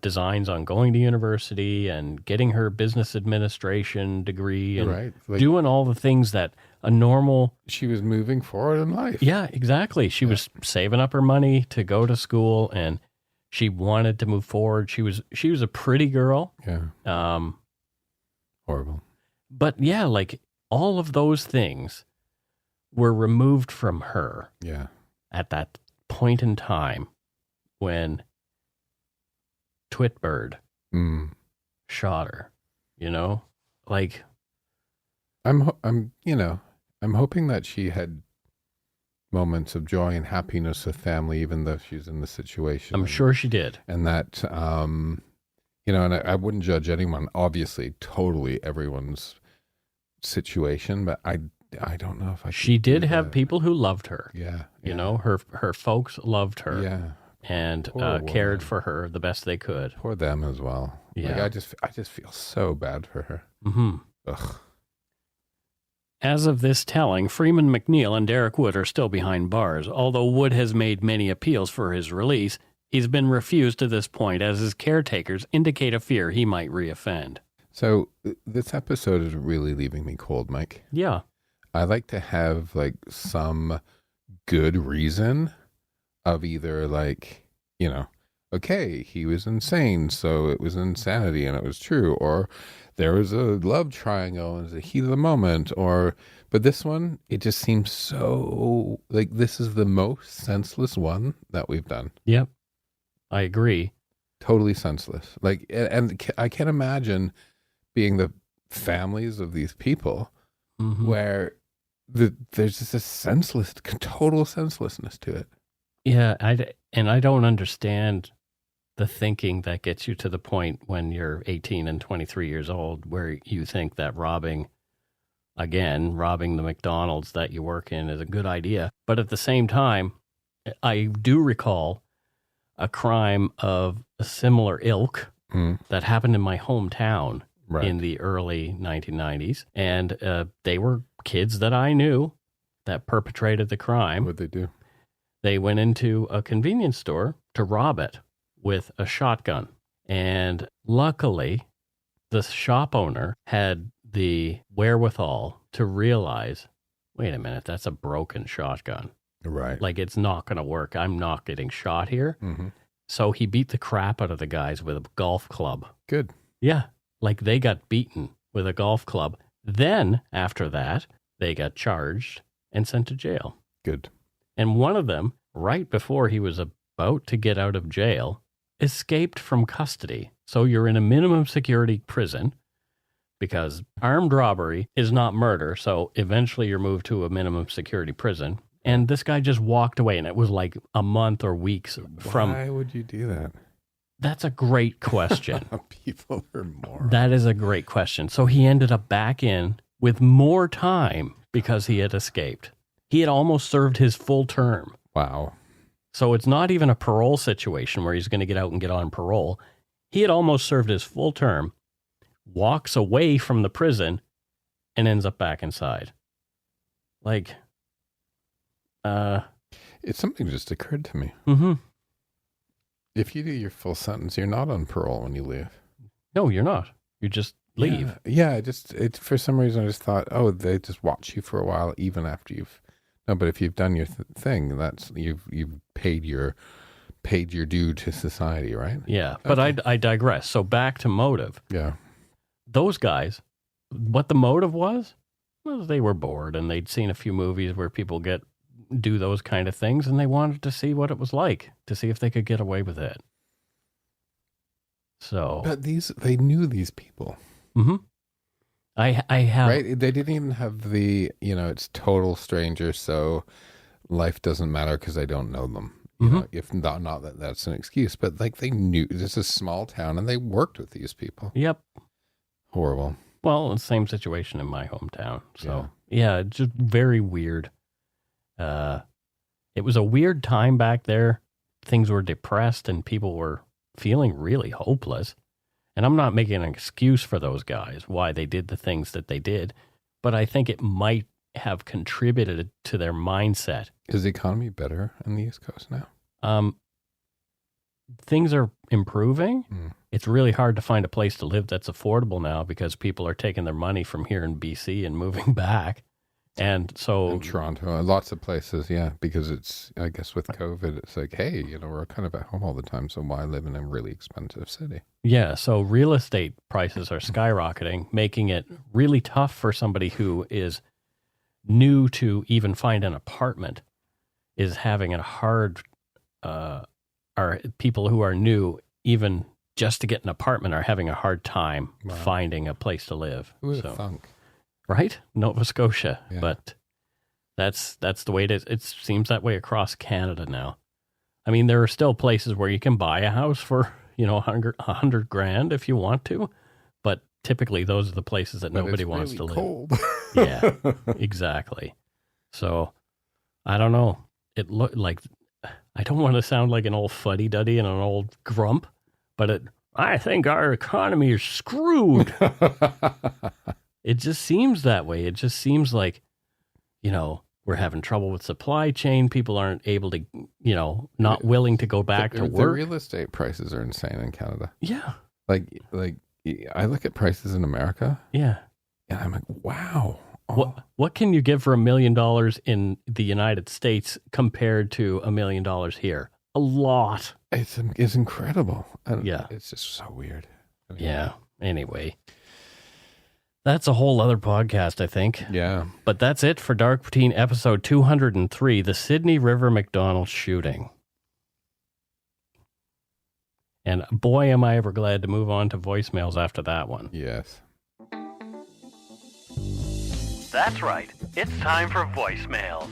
designs on going to university and getting her business administration degree and Right. Like, doing all the things that a normal... she was moving forward in life. Yeah, exactly. She was saving up her money to go to school and she wanted to move forward. She was a pretty girl. Yeah. Horrible. But yeah, like all of those things were removed from her Yeah. at that point in time when Twitbird shot her, like I'm hoping that she had moments of joy and happiness with family, even though she's in the situation. I'm sure she did. And that, and I wouldn't judge anyone, obviously, totally everyone's situation, but I don't know if I could She did do have that. people who loved her. Yeah. Her folks loved her. Yeah. And Poor cared woman. for her the best they could. For them as well. Yeah. Like, I just feel so bad for her. Mm-hmm. Ugh. As of this telling, Freeman MacNeil and Derek Wood are still behind bars. Although Wood has made many appeals for his release, he's been refused to this point as his caretakers indicate a fear he might reoffend. So this episode is really leaving me cold, Mike. Yeah. I like to have like some good reason of either like, okay, he was insane, so it was insanity and it was true, or there was a love triangle and it was the heat of the moment, but this one, it just seems so like this is the most senseless one that we've done. Yep. I agree. Totally senseless. Like, and I can't imagine being the families of these people where there's just a total senselessness to it. Yeah, I don't understand the thinking that gets you to the point when you're 18 and 23 years old where you think that robbing the McDonald's that you work in is a good idea. But at the same time, I do recall a crime of a similar ilk that happened in my hometown in the early 1990s. And they were kids that I knew that perpetrated the crime. What'd they do? They went into a convenience store to rob it with a shotgun. And luckily, the shop owner had the wherewithal to realize, wait a minute, that's a broken shotgun. Right. Like, it's not going to work. I'm not getting shot here. Mm-hmm. So he beat the crap out of the guys with a golf club. Good. Yeah. Like, they got beaten with a golf club. Then, after that, they got charged and sent to jail. Good. And one of them, right before he was about to get out of jail, escaped from custody. So you're in a minimum security prison because armed robbery is not murder. So eventually you're moved to a minimum security prison. And this guy just walked away, and it was like a month or weeks from... Why would you do that? That's a great question. People are morons. That is a great question. So he ended up back in with more time because he had escaped. He had almost served his full term. Wow. So it's not even a parole situation where he's going to get out and get on parole. He had almost served his full term, walks away from the prison, and ends up back inside. Like... It's something just occurred to me. Mm-hmm. If you do your full sentence, you're not on parole when you leave. No, you're not. You just leave. Yeah. For some reason, I just thought, oh, they just watch you for a while, even after you've. No, but if you've done your thing, that's you've paid your due to society, right? Yeah, but okay. I digress. So back to motive. Yeah, those guys, what the motive was they were bored and they'd seen a few movies where people do those kind of things, and they wanted to see what it was like, to see if they could get away with it. So, but they knew these people. Mm-hmm. I have right. They didn't even have the it's total strangers, so life doesn't matter because I don't know them. You know, if not that that's an excuse, but like they knew this is a small town and they worked with these people. Yep. Horrible. Well, the same situation in my hometown. So yeah just very weird. It was a weird time back there. Things were depressed and people were feeling really hopeless. And I'm not making an excuse for those guys, why they did the things that they did, but I think it might have contributed to their mindset. Is the economy better on the East Coast now? Things are improving. It's really hard to find a place to live that's affordable now because people are taking their money from here in BC and moving back. And so in Toronto, lots of places, because it's, I guess with COVID, it's like, hey, we're kind of at home all the time, so why live in a really expensive city? Yeah, so real estate prices are skyrocketing, making it really tough for somebody who is new to even find an apartment, is having a hard, are people who are new, even just to get an apartment, are having a hard time finding a place to live. Who would have thunk? Right? Nova Scotia. Yeah. But that's the way it is. It seems that way across Canada now. I mean, there are still places where you can buy a house for, $100,000 if you want to. But typically those are the places that nobody wants to live. Cold. Yeah, exactly. So I don't know. It looked like, I don't want to sound like an old fuddy-duddy and an old grump, but I think our economy is screwed. It just seems that way. It just seems like, we're having trouble with supply chain. People aren't able to, not willing to go back to work. The real estate prices are insane in Canada. Yeah. Like I look at prices in America. Yeah. And I'm like, wow. Oh. What can you give for $1 million in the United States compared to $1 million here? A lot. It's incredible. And yeah. It's just so weird. Yeah. Anyway. That's a whole other podcast, I think. Yeah. But that's it for Dark Poutine episode 203, the Sydney River McDonald shooting. And boy, am I ever glad to move on to voicemails after that one. Yes. That's right. It's time for voicemails.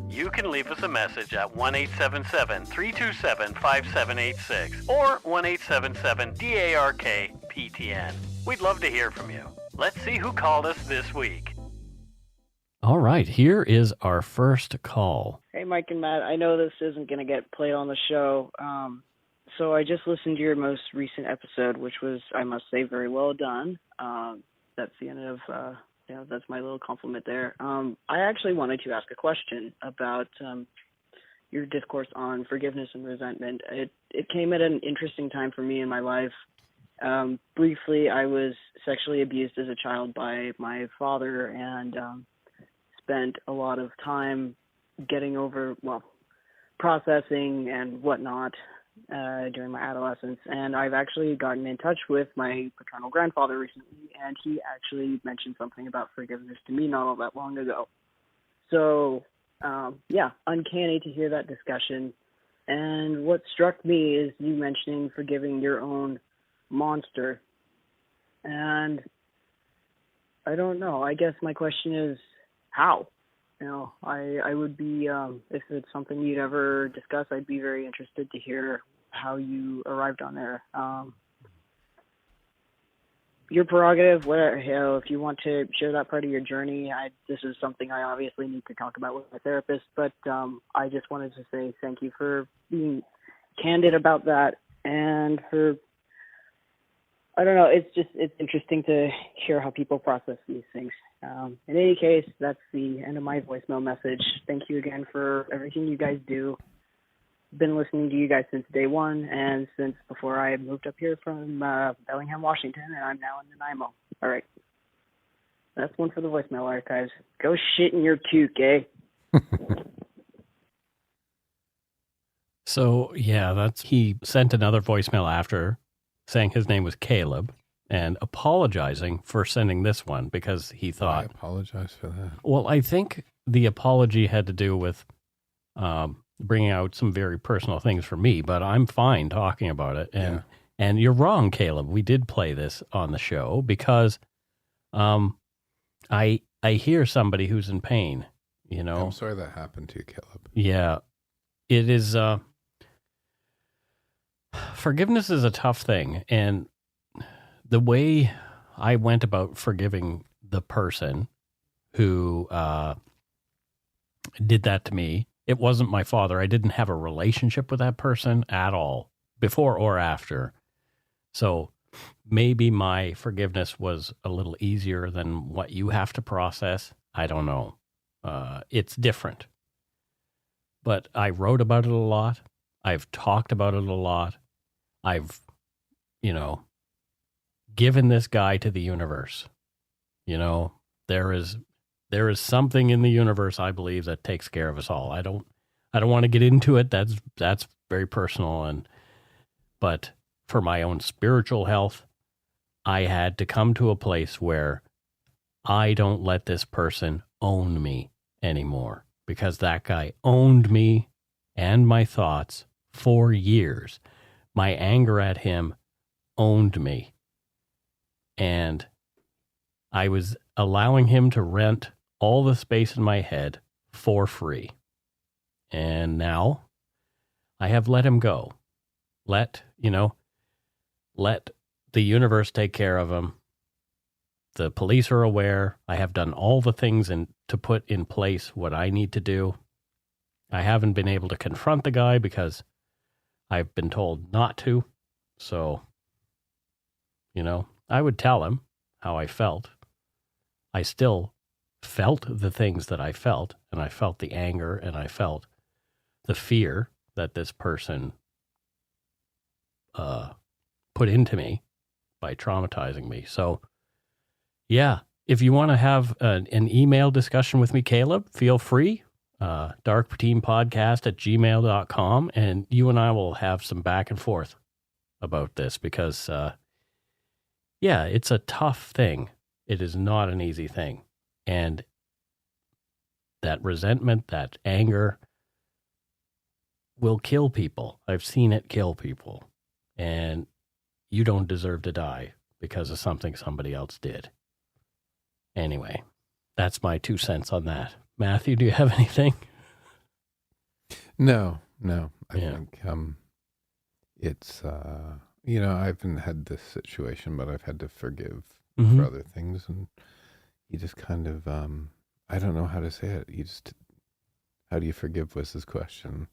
You can leave us a message at 1-877-327-5786 or 1-877-DARK-PTN. We'd love to hear from you. Let's see who called us this week. All right, here is our first call. Hey, Mike and Matt. I know this isn't going to get played on the show, so I just listened to your most recent episode, which was, I must say, very well done. That's the end of, that's my little compliment there. I actually wanted to ask a question about your discourse on forgiveness and resentment. It came at an interesting time for me in my life. Briefly, I was sexually abused as a child by my father and spent a lot of time getting over, processing and whatnot during my adolescence. And I've actually gotten in touch with my paternal grandfather recently, and he actually mentioned something about forgiveness to me not all that long ago. So, yeah, uncanny to hear that discussion. And what struck me is you mentioning forgiving your own monster. And I don't know. I guess my question is how? You know, I would be, if it's something you'd ever discuss, I'd be very interested to hear how you arrived on there. Your prerogative, whatever, you know, if you want to share that part of your journey, this is something I obviously need to talk about with my therapist, but I just wanted to say thank you for being candid about that, and for, I don't know, it's interesting to hear how people process these things. In any case, that's the end of my voicemail message. Thank you again for everything you guys do. Been listening to you guys since day one, and since before I moved up here from Bellingham, Washington, and I'm now in Nanaimo. All right. That's one for the voicemail archives. Go shit in your toque, eh? So, yeah, he sent another voicemail after saying his name was Caleb and apologizing for sending this one because he thought... I apologize for that. Well, I think the apology had to do with bringing out some very personal things for me, but I'm fine talking about it. And you're wrong, Caleb. We did play this on the show because I hear somebody who's in pain, you know. I'm sorry that happened to you, Caleb. Yeah. It is... forgiveness is a tough thing, and the way I went about forgiving the person who did that to me, it wasn't my father. I didn't have a relationship with that person at all, before or after. So maybe my forgiveness was a little easier than what you have to process. I don't know. It's different. But I wrote about it a lot. I've talked about it a lot. I've, given this guy to the universe. You know, there is something in the universe, I believe, that takes care of us all. I don't want to get into it. That's very personal, but for my own spiritual health, I had to come to a place where I don't let this person own me anymore, because that guy owned me and my thoughts for years. My anger at him owned me. And I was allowing him to rent all the space in my head for free. And now I have let him go. Let the universe take care of him. The police are aware. I have done all the things to put in place what I need to do. I haven't been able to confront the guy because I've been told not to. So, I would tell him how I felt. I still felt the things that I felt, and I felt the anger, and I felt the fear that this person put into me by traumatizing me. So, yeah, if you want to have an email discussion with me, Caleb, feel free. darkpoteenpodcast@gmail.com, and you and I will have some back and forth about this because, it's a tough thing. It is not an easy thing. And that resentment, that anger will kill people. I've seen it kill people. And you don't deserve to die because of something somebody else did. Anyway, that's my 2 cents on that. Matthew, do you have anything? No. I think it's, I haven't had this situation, but I've had to forgive for other things. And you just kind of, I don't know how to say it. How do you forgive was his question.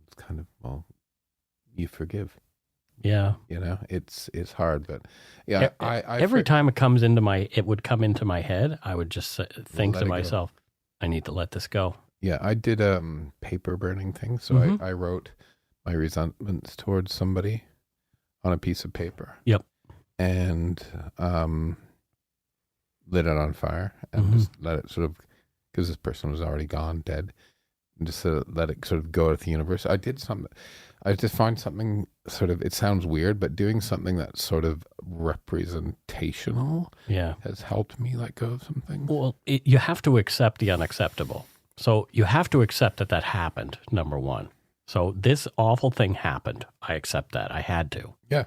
It's kind of, you forgive. Yeah. It's hard, but yeah. Every time it would come into my head, I would just think to myself, I need to let this go. Yeah, I did a paper burning thing. So I wrote my resentments towards somebody on a piece of paper. Yep. And lit it on fire and just let it sort of, because this person was already gone, dead, and just to let it sort of go out of the universe. I just find something sort of, it sounds weird, but doing something that's sort of representational has helped me let go of some things. Well, you have to accept the unacceptable. So you have to accept that happened, number one. So this awful thing happened. I accept that. I had to. Yeah.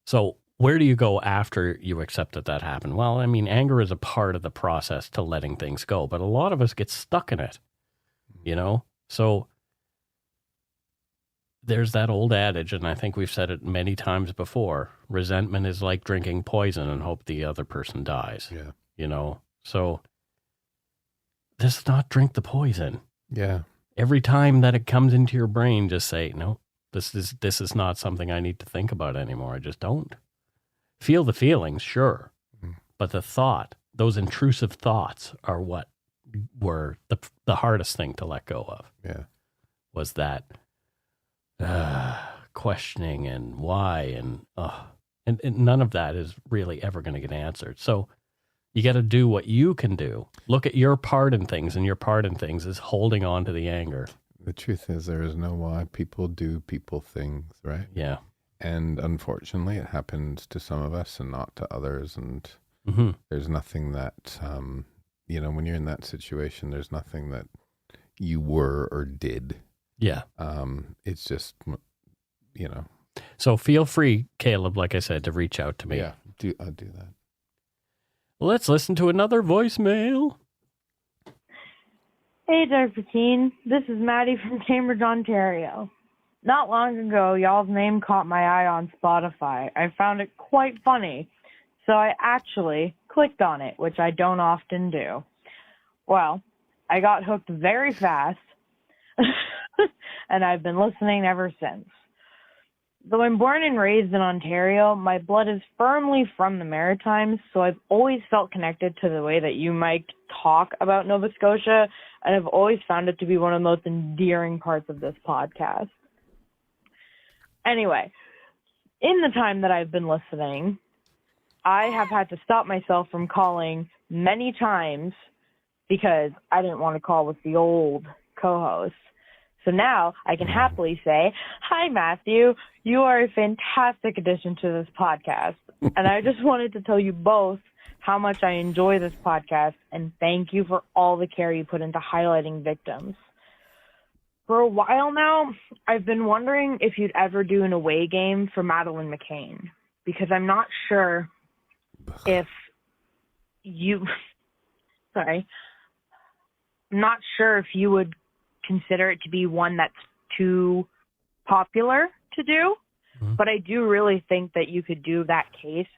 So where do you go after you accept that happened? Well, I mean, anger is a part of the process to letting things go, but a lot of us get stuck in it, So there's that old adage, and I think we've said it many times before, resentment is like drinking poison and hope the other person dies. Yeah. So just not drink the poison. Yeah. Every time that it comes into your brain, just say, no, this is not something I need to think about anymore. I just don't. Feel the feelings, sure. But the thought, those intrusive thoughts are what were the hardest thing to let go of. Yeah. Was that questioning and why and none of that is really ever going to get answered. So you got to do what you can do. Look at your part in things, and your part in things is holding on to the anger. The truth is, there is no why people do people things, right? Yeah. And unfortunately, it happens to some of us and not to others. And there's nothing that, when you're in that situation, there's nothing that you were or did. Yeah. It's just, So feel free, Caleb, like I said, to reach out to me. Yeah, I'll do that. Let's listen to another voicemail. Hey, Dr. Teen. This is Maddie from Cambridge, Ontario. Not long ago, y'all's name caught my eye on Spotify. I found it quite funny, so I actually clicked on it, which I don't often do. Well, I got hooked very fast, and I've been listening ever since. Though I'm born and raised in Ontario, my blood is firmly from the Maritimes, so I've always felt connected to the way that you might talk about Nova Scotia, and I've always found it to be one of the most endearing parts of this podcast. Anyway, in the time that I've been listening, I have had to stop myself from calling many times because I didn't want to call with the old co-host. So now I can happily say, hi, Matthew, you are a fantastic addition to this podcast. And I just wanted to tell you both how much I enjoy this podcast and thank you for all the care you put into highlighting victims. For a while now, I've been wondering if you'd ever do an away game for Madeleine McCann, because I'm not sure if you, I'm not sure if you would consider it to be one that's too popular to do, but I do really think that you could do that case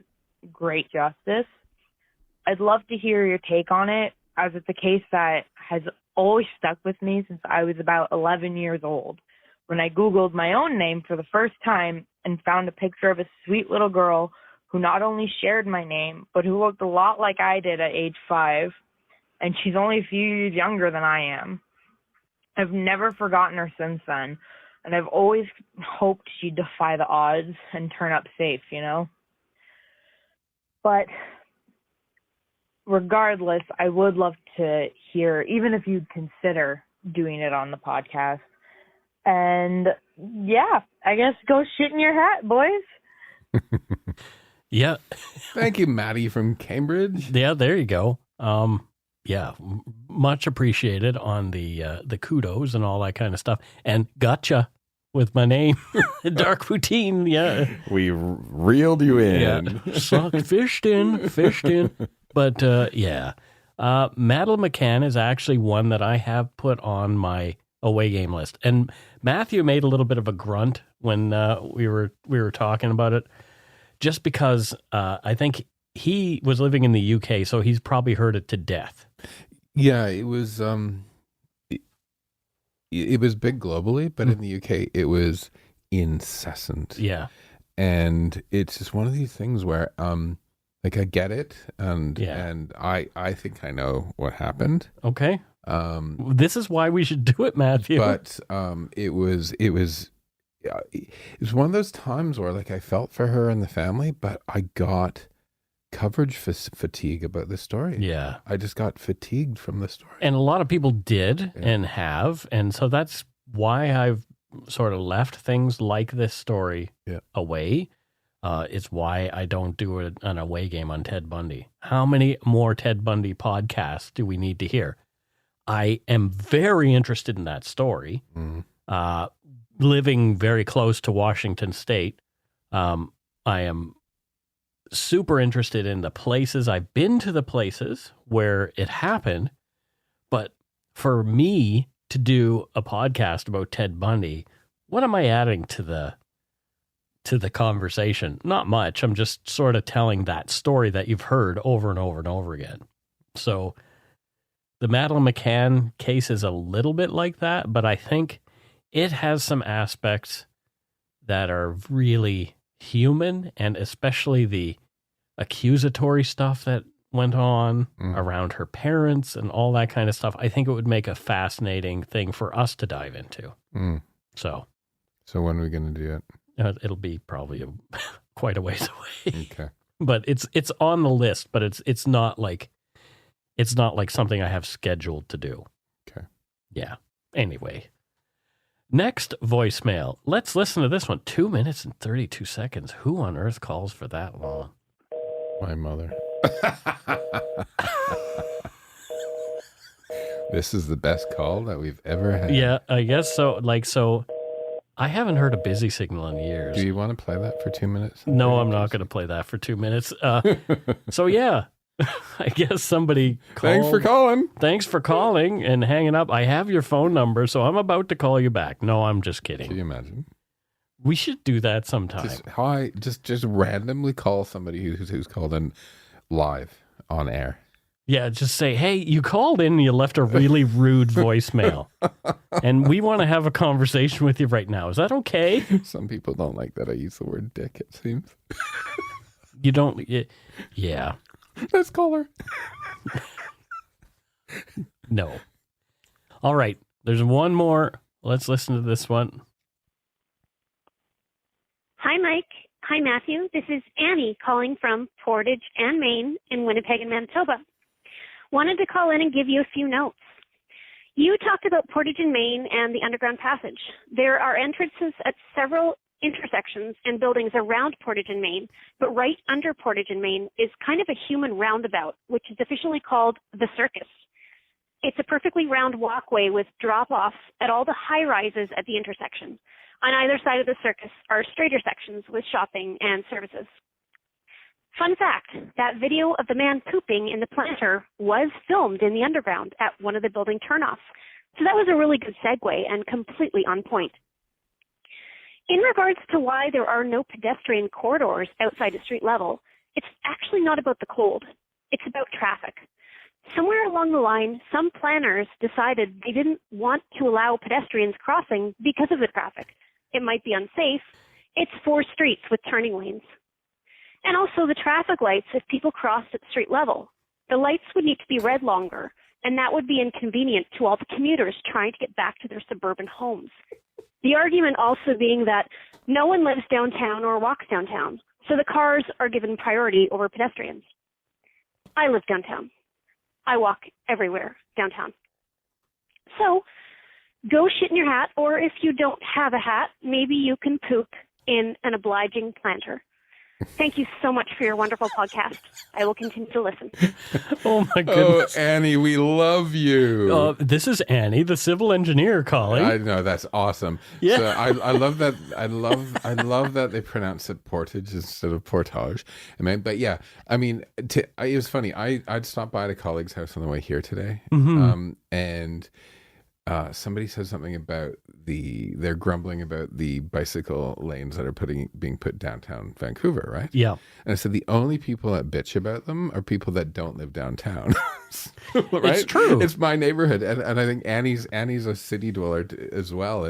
great justice. I'd love to hear your take on it, as it's a case that has always stuck with me since I was about 11 years old, when I Googled my own name for the first time and found a picture of a sweet little girl who not only shared my name, but who looked a lot like I did at age 5, and she's only a few years younger than I am. I've never forgotten her since then, and I've always hoped she'd defy the odds and turn up safe, But regardless, I would love to hear, even if you'd consider doing it on the podcast. And yeah, I guess go shit in your hat, boys. Yeah. Thank you, Maddie from Cambridge. Yeah, there you go. Yeah, much appreciated on the kudos and all that kind of stuff. And gotcha with my name, Dark Poutine. Yeah, we reeled you in. Yeah. Fished in. But Madeleine McCann is actually one that I have put on my away game list. And Matthew made a little bit of a grunt when we were talking about it, just because I think he was living in the UK, so he's probably heard it to death. Yeah, it was it was big globally, but in the UK it was incessant. Yeah. And it's just one of these things where I get it, and I think I know what happened. Okay. This is why we should do it, Matthew. But it was one of those times where I felt for her and the family, but I got coverage fatigue about this story. Yeah. I just got fatigued from the story. And a lot of people did and have. And so that's why I've sort of left things like this story away. It's why I don't do an away game on Ted Bundy. How many more Ted Bundy podcasts do we need to hear? I am very interested in that story. Living very close to Washington State, I am super interested in the places. I've been to the places where it happened, but for me to do a podcast about Ted Bundy, what am I adding to the conversation? Not much. I'm just sort of telling that story that you've heard over and over and over again. So the Madeleine McCann case is a little bit like that, but I think it has some aspects that are really human, and especially the accusatory stuff that went on around her parents and all that kind of stuff. I think it would make a fascinating thing for us to dive into. So when are we going to do it? It'll be probably quite a ways away. Okay. But it's on the list, but it's not like something I have scheduled to do. Okay. Yeah. Anyway, next voicemail. Let's listen to this one. 2 minutes and 32 seconds. Who on earth calls for that long? My mother. This is the best call that we've ever had. Yeah, I guess so. So I haven't heard a busy signal in years. Do you want to play that for 2 minutes? No, I'm not going to play that for 2 minutes. So yeah, I guess somebody called. Thanks for calling. Thanks for calling and hanging up. I have your phone number, so I'm about to call you back. No, I'm just kidding. Can you imagine? We should do that sometime. Just randomly call somebody who's called in live on air. Yeah, just say, hey, you called in and you left a really rude voicemail. And we want to have a conversation with you right now. Is that okay? Some people don't like that I use the word dick, it seems. You don't? Yeah. Let's call her. No. All right. There's one more. Let's listen to this one. Hi, Mike. Hi, Matthew. This is Annie calling from Portage and Maine in Winnipeg and Manitoba. Wanted to call in and give you a few notes. You talked about Portage and Maine and the Underground Passage. There are entrances at several intersections and buildings around Portage and Maine, but right under Portage and Maine is kind of a human roundabout, which is officially called the Circus. It's a perfectly round walkway with drop-offs at all the high-rises at the intersection. On either side of the circus are straighter sections with shopping and services. Fun fact, that video of the man pooping in the planter was filmed in the underground at one of the building turnoffs. So that was a really good segue and completely on point. In regards to why there are no pedestrian corridors outside the street level, it's actually not about the cold. It's about traffic. Somewhere along the line, some planners decided they didn't want to allow pedestrians crossing because of the traffic. It might be unsafe. It's 4 streets with turning lanes. And also the traffic lights if people crossed at street level. The lights would need to be red longer, and that would be inconvenient to all the commuters trying to get back to their suburban homes. The argument also being that no one lives downtown or walks downtown, so the cars are given priority over pedestrians. I live downtown. I walk everywhere downtown. So go shit in your hat, or if you don't have a hat, maybe you can poop in an obliging planter. Thank you so much for your wonderful podcast. I will continue to listen. Oh my goodness. Oh, Annie, we love you. This is Annie, the civil engineer calling. I know, that's awesome. Yeah. So I love that. I love that they pronounce it portage instead of portage. But yeah, I mean, it was funny. I'd stopped by at a colleague's house on the way here today, and somebody said something about they're grumbling about the bicycle lanes that are being put downtown Vancouver, right? Yeah. And I said the only people that bitch about them are people that don't live downtown. Right? It's true. It's my neighborhood, and I think Annie's a city dweller as well.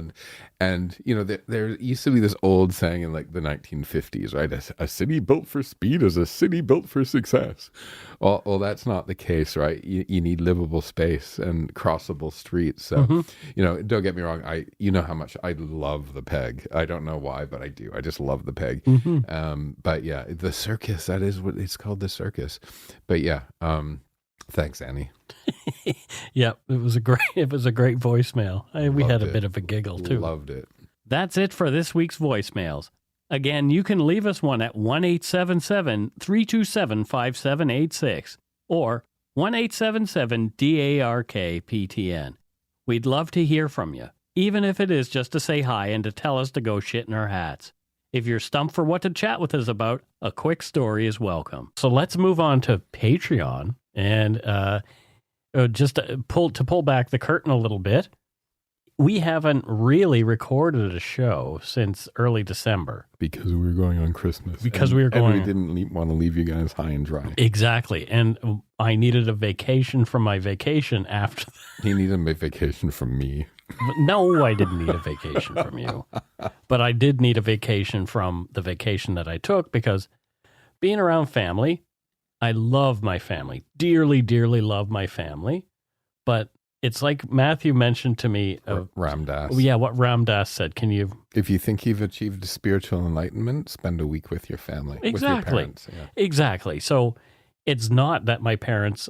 And you know, there used to be this old saying in like the 1950s, right? A city built for speed is a city built for success. Well, that's not the case, right? You need livable space and crossable streets. So You know, don't get me wrong. You know how much I love the peg. I don't know why, but I do. I just love the peg. But yeah, the circus, that is what it's called, the circus. But yeah, thanks, Annie. Yeah, it was a great voicemail. We had a bit of a giggle too. Loved it. That's it for this week's voicemails. Again, you can leave us one at 1-877-327-5786 or 1-877-DARK-PTN. We'd love to hear from you, even if it is just to say hi and to tell us to go shit in our hats. If you're stumped for what to chat with us about, a quick story is welcome. So let's move on to Patreon and just to pull back the curtain a little bit. We haven't really recorded a show since early December. Because we were going on Christmas. And we didn't want to leave you guys high and dry. Exactly. And I needed a vacation from my vacation after that. He needed a vacation from me. No, I didn't need a vacation from you. But I did need a vacation from the vacation that I took because being around family, I love my family. Dearly, dearly love my family. But it's like Matthew mentioned to me. Ram Dass. Yeah, what Ram Dass said. Can you... If you think you've achieved spiritual enlightenment, spend a week with your family. Exactly. With your parents. Yeah. Exactly. So it's not that my parents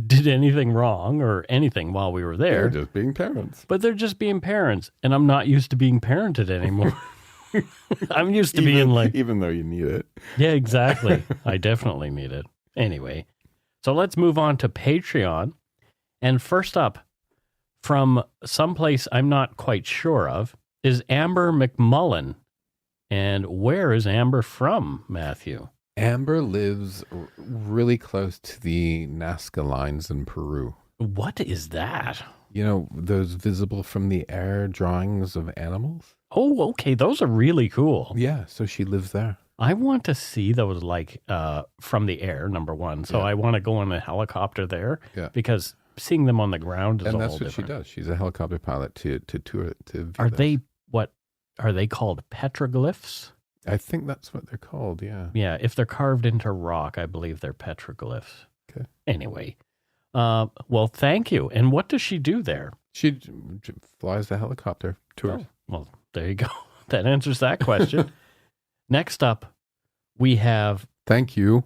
did anything wrong or anything while we were there. They're just being parents. But they're just being parents. And I'm not used to being parented anymore. I'm used to being like... Even though you need it. Yeah, exactly. I definitely need it. Anyway, so let's move on to Patreon. And first up, from someplace I'm not quite sure of, is Amber McMullen. And where is Amber from, Matthew? Amber lives really close to the Nazca lines in Peru. What is that? You know, those visible from the air drawings of animals? Oh, okay. Those are really cool. Yeah, so she lives there. I want to see those from the air, number one. So I want to go on a helicopter there because seeing them on the ground is and a that's whole what different. She does. She's a helicopter pilot to tour to. Are they called petroglyphs? I think that's what they're called. Yeah. Yeah. If they're carved into rock, I believe they're petroglyphs. Okay. Anyway, well, thank you. And what does she do there? She flies the helicopter tours. Oh, well, there you go. That answers that question. Next up, we have. Thank you.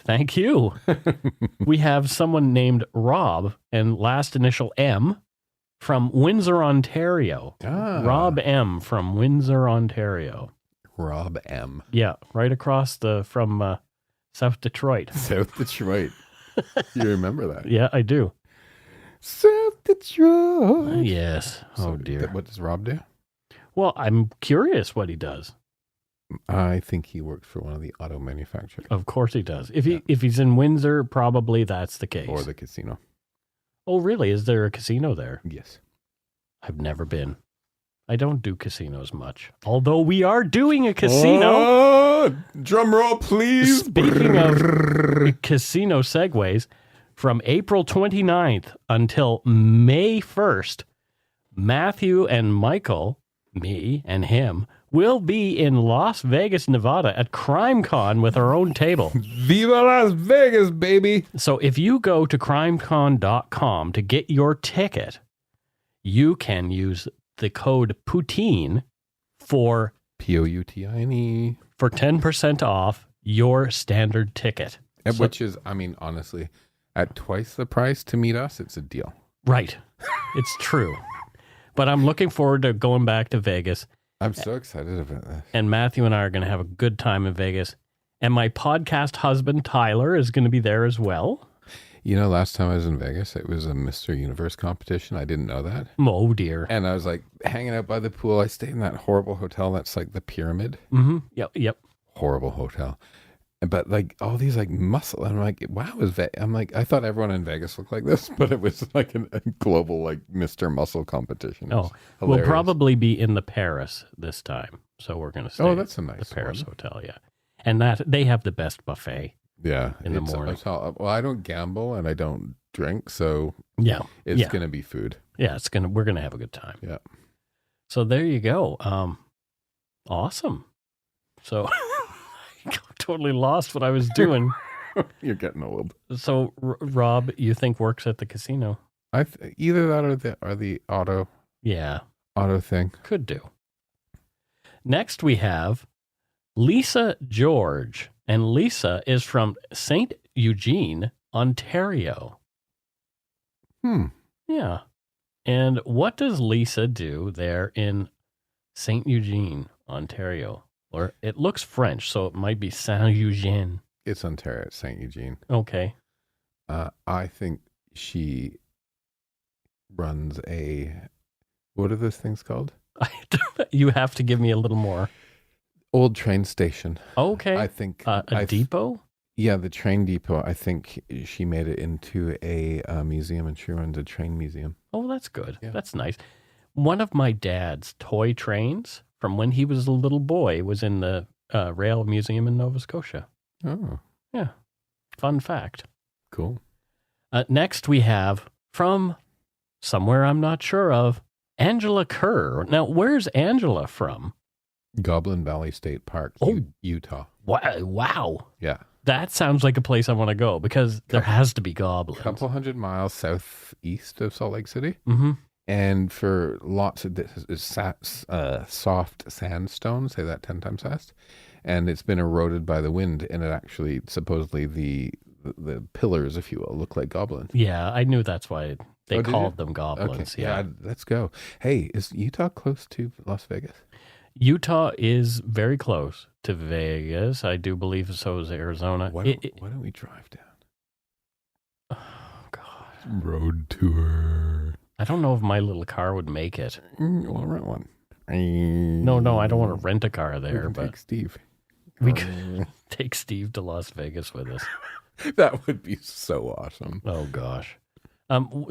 Thank you. We have someone named Rob and last initial M from Windsor, Ontario. Rob M from Windsor, Ontario. Rob M. Yeah, right across from South Detroit. South Detroit. You remember that? Yeah, I do. South Detroit. Yes. Oh, dear. What does Rob do? Well, I'm curious what he does. I think he works for one of the auto manufacturers. Of course he does. If he's in Windsor, probably that's the case. Or the casino. Oh, really? Is there a casino there? Yes. I've never been. I don't do casinos much. Although we are doing a casino. Oh, drum roll, please. Speaking of casino segues, from April 29th until May 1st, Matthew and Michael, me and him, will be in Las Vegas, Nevada at CrimeCon with our own table. Viva Las Vegas, baby. So if you go to crimecon.com to get your ticket, you can use the code Poutine for Poutine for 10% off your standard ticket. Which is, I mean, honestly, at twice the price to meet us, it's a deal. Right. It's true. But I'm looking forward to going back to Vegas. I'm so excited about this. And Matthew and I are going to have a good time in Vegas. And my podcast husband, Tyler, is going to be there as well. You know, last time I was in Vegas, it was a Mr. Universe competition. I didn't know that. Oh, dear. And I was like hanging out by the pool. I stayed in that horrible hotel that's like the Pyramid. Mm-hmm. Yep. Horrible hotel. But like all these like muscle, I'm like, wow, I'm like, I thought everyone in Vegas looked like this, but it was like a global like Mr. Muscle competition. Oh, we'll probably be in the Paris this time, so we're going to stay. Oh, that's a nice the Paris hotel, yeah, and that they have the best buffet. Yeah, in the morning. Well, I don't gamble and I don't drink, so yeah, it's going to be food. Yeah, we're going to have a good time. Yeah. So there you go. Awesome. So. Totally lost what I was doing. You're getting old. So, Rob, you think works at the casino? Either that or the auto thing. Could do. Next we have Lisa George, and Lisa is from St. Eugene, Ontario. Yeah. And what does Lisa do there in St. Eugene, Ontario? Or it looks French, so it might be Saint Eugene. It's Ontario, it's St. Eugene. Okay. I think she runs what are those things called? You have to give me a little more. Old train station. Okay. I think a depot? Yeah, the train depot. I think she made it into a museum, and she runs a train museum. Oh, that's good. Yeah. That's nice. One of my dad's toy trains from when he was a little boy was in the Rail Museum in Nova Scotia. Oh. Yeah. Fun fact. Cool. Next we have from somewhere I'm not sure of, Angela Kerr. Now, where's Angela from? Goblin Valley State Park, Utah. Wow. Yeah. That sounds like a place I want to go because there has to be goblins. A couple 100 miles southeast of Salt Lake City. Mm-hmm. And for lots of soft sandstone, say that 10 times fast, and it's been eroded by the wind, and it actually, supposedly, the pillars, if you will, look like goblins. Yeah, I knew that's why they called them goblins. Okay. Yeah, let's go. Hey, is Utah close to Las Vegas? Utah is very close to Vegas. I do believe so is Arizona. Why don't we drive down? Oh, God. Road tour. I don't know if my little car would make it. We'll rent one. No, I don't want to rent a car there. But take Steve. We could take Steve to Las Vegas with us. That would be so awesome. Oh, gosh.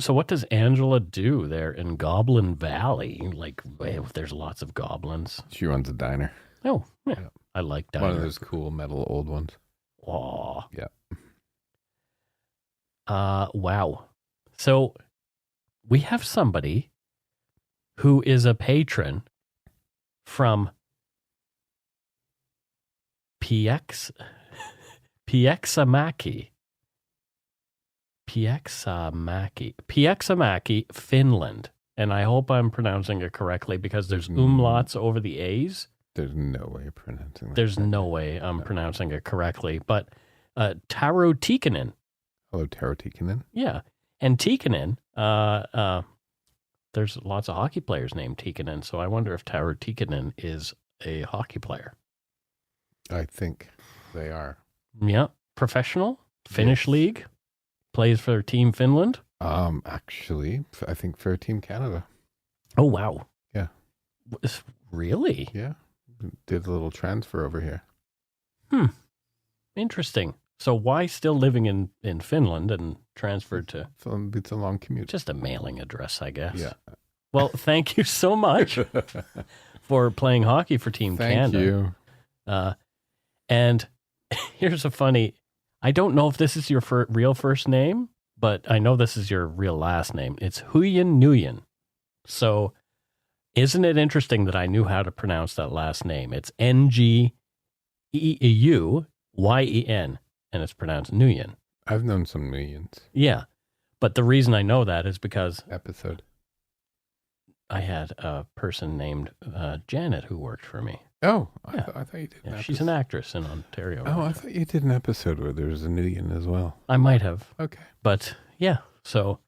So what does Angela do there in Goblin Valley? Like, there's lots of goblins. She runs a diner. Oh, yeah. I like diners. One of those cool metal old ones. Oh. Yeah. Wow. So we have somebody who is a patron from Pieksämäki, Finland. And I hope I'm pronouncing it correctly because there's umlauts over the A's. There's no way of pronouncing that. There's no way I'm pronouncing it correctly. But Taro Tikkanen. Hello, Taro Tikkanen. Yeah. And Tikkanen, there's lots of hockey players named Tikkanen. So I wonder if Taro Tikkanen is a hockey player. I think they are. Yeah. Professional. Finnish league. Plays for Team Finland. Actually, I think for Team Canada. Oh, wow. Yeah. Really? Yeah. Did a little transfer over here. Interesting. So why still living in Finland and transferred to... So it's a long commute. Just a mailing address, I guess. Yeah. Well, thank you so much for playing hockey for Team Canada. Thank you. And here's a funny... I don't know if this is your real first name, but I know this is your real last name. It's Huyen Nguyen. So isn't it interesting that I knew how to pronounce that last name? It's Nguyen, and it's pronounced Nguyen. I've known some Nguyens. Yeah, but the reason I know that is because Episode. I had a person named Janet who worked for me. Oh, Yeah. I thought you did. Yeah, she's an actress in Ontario. Oh, I thought you did an episode where there was a Nguyen as well. I might have. Okay. But yeah, so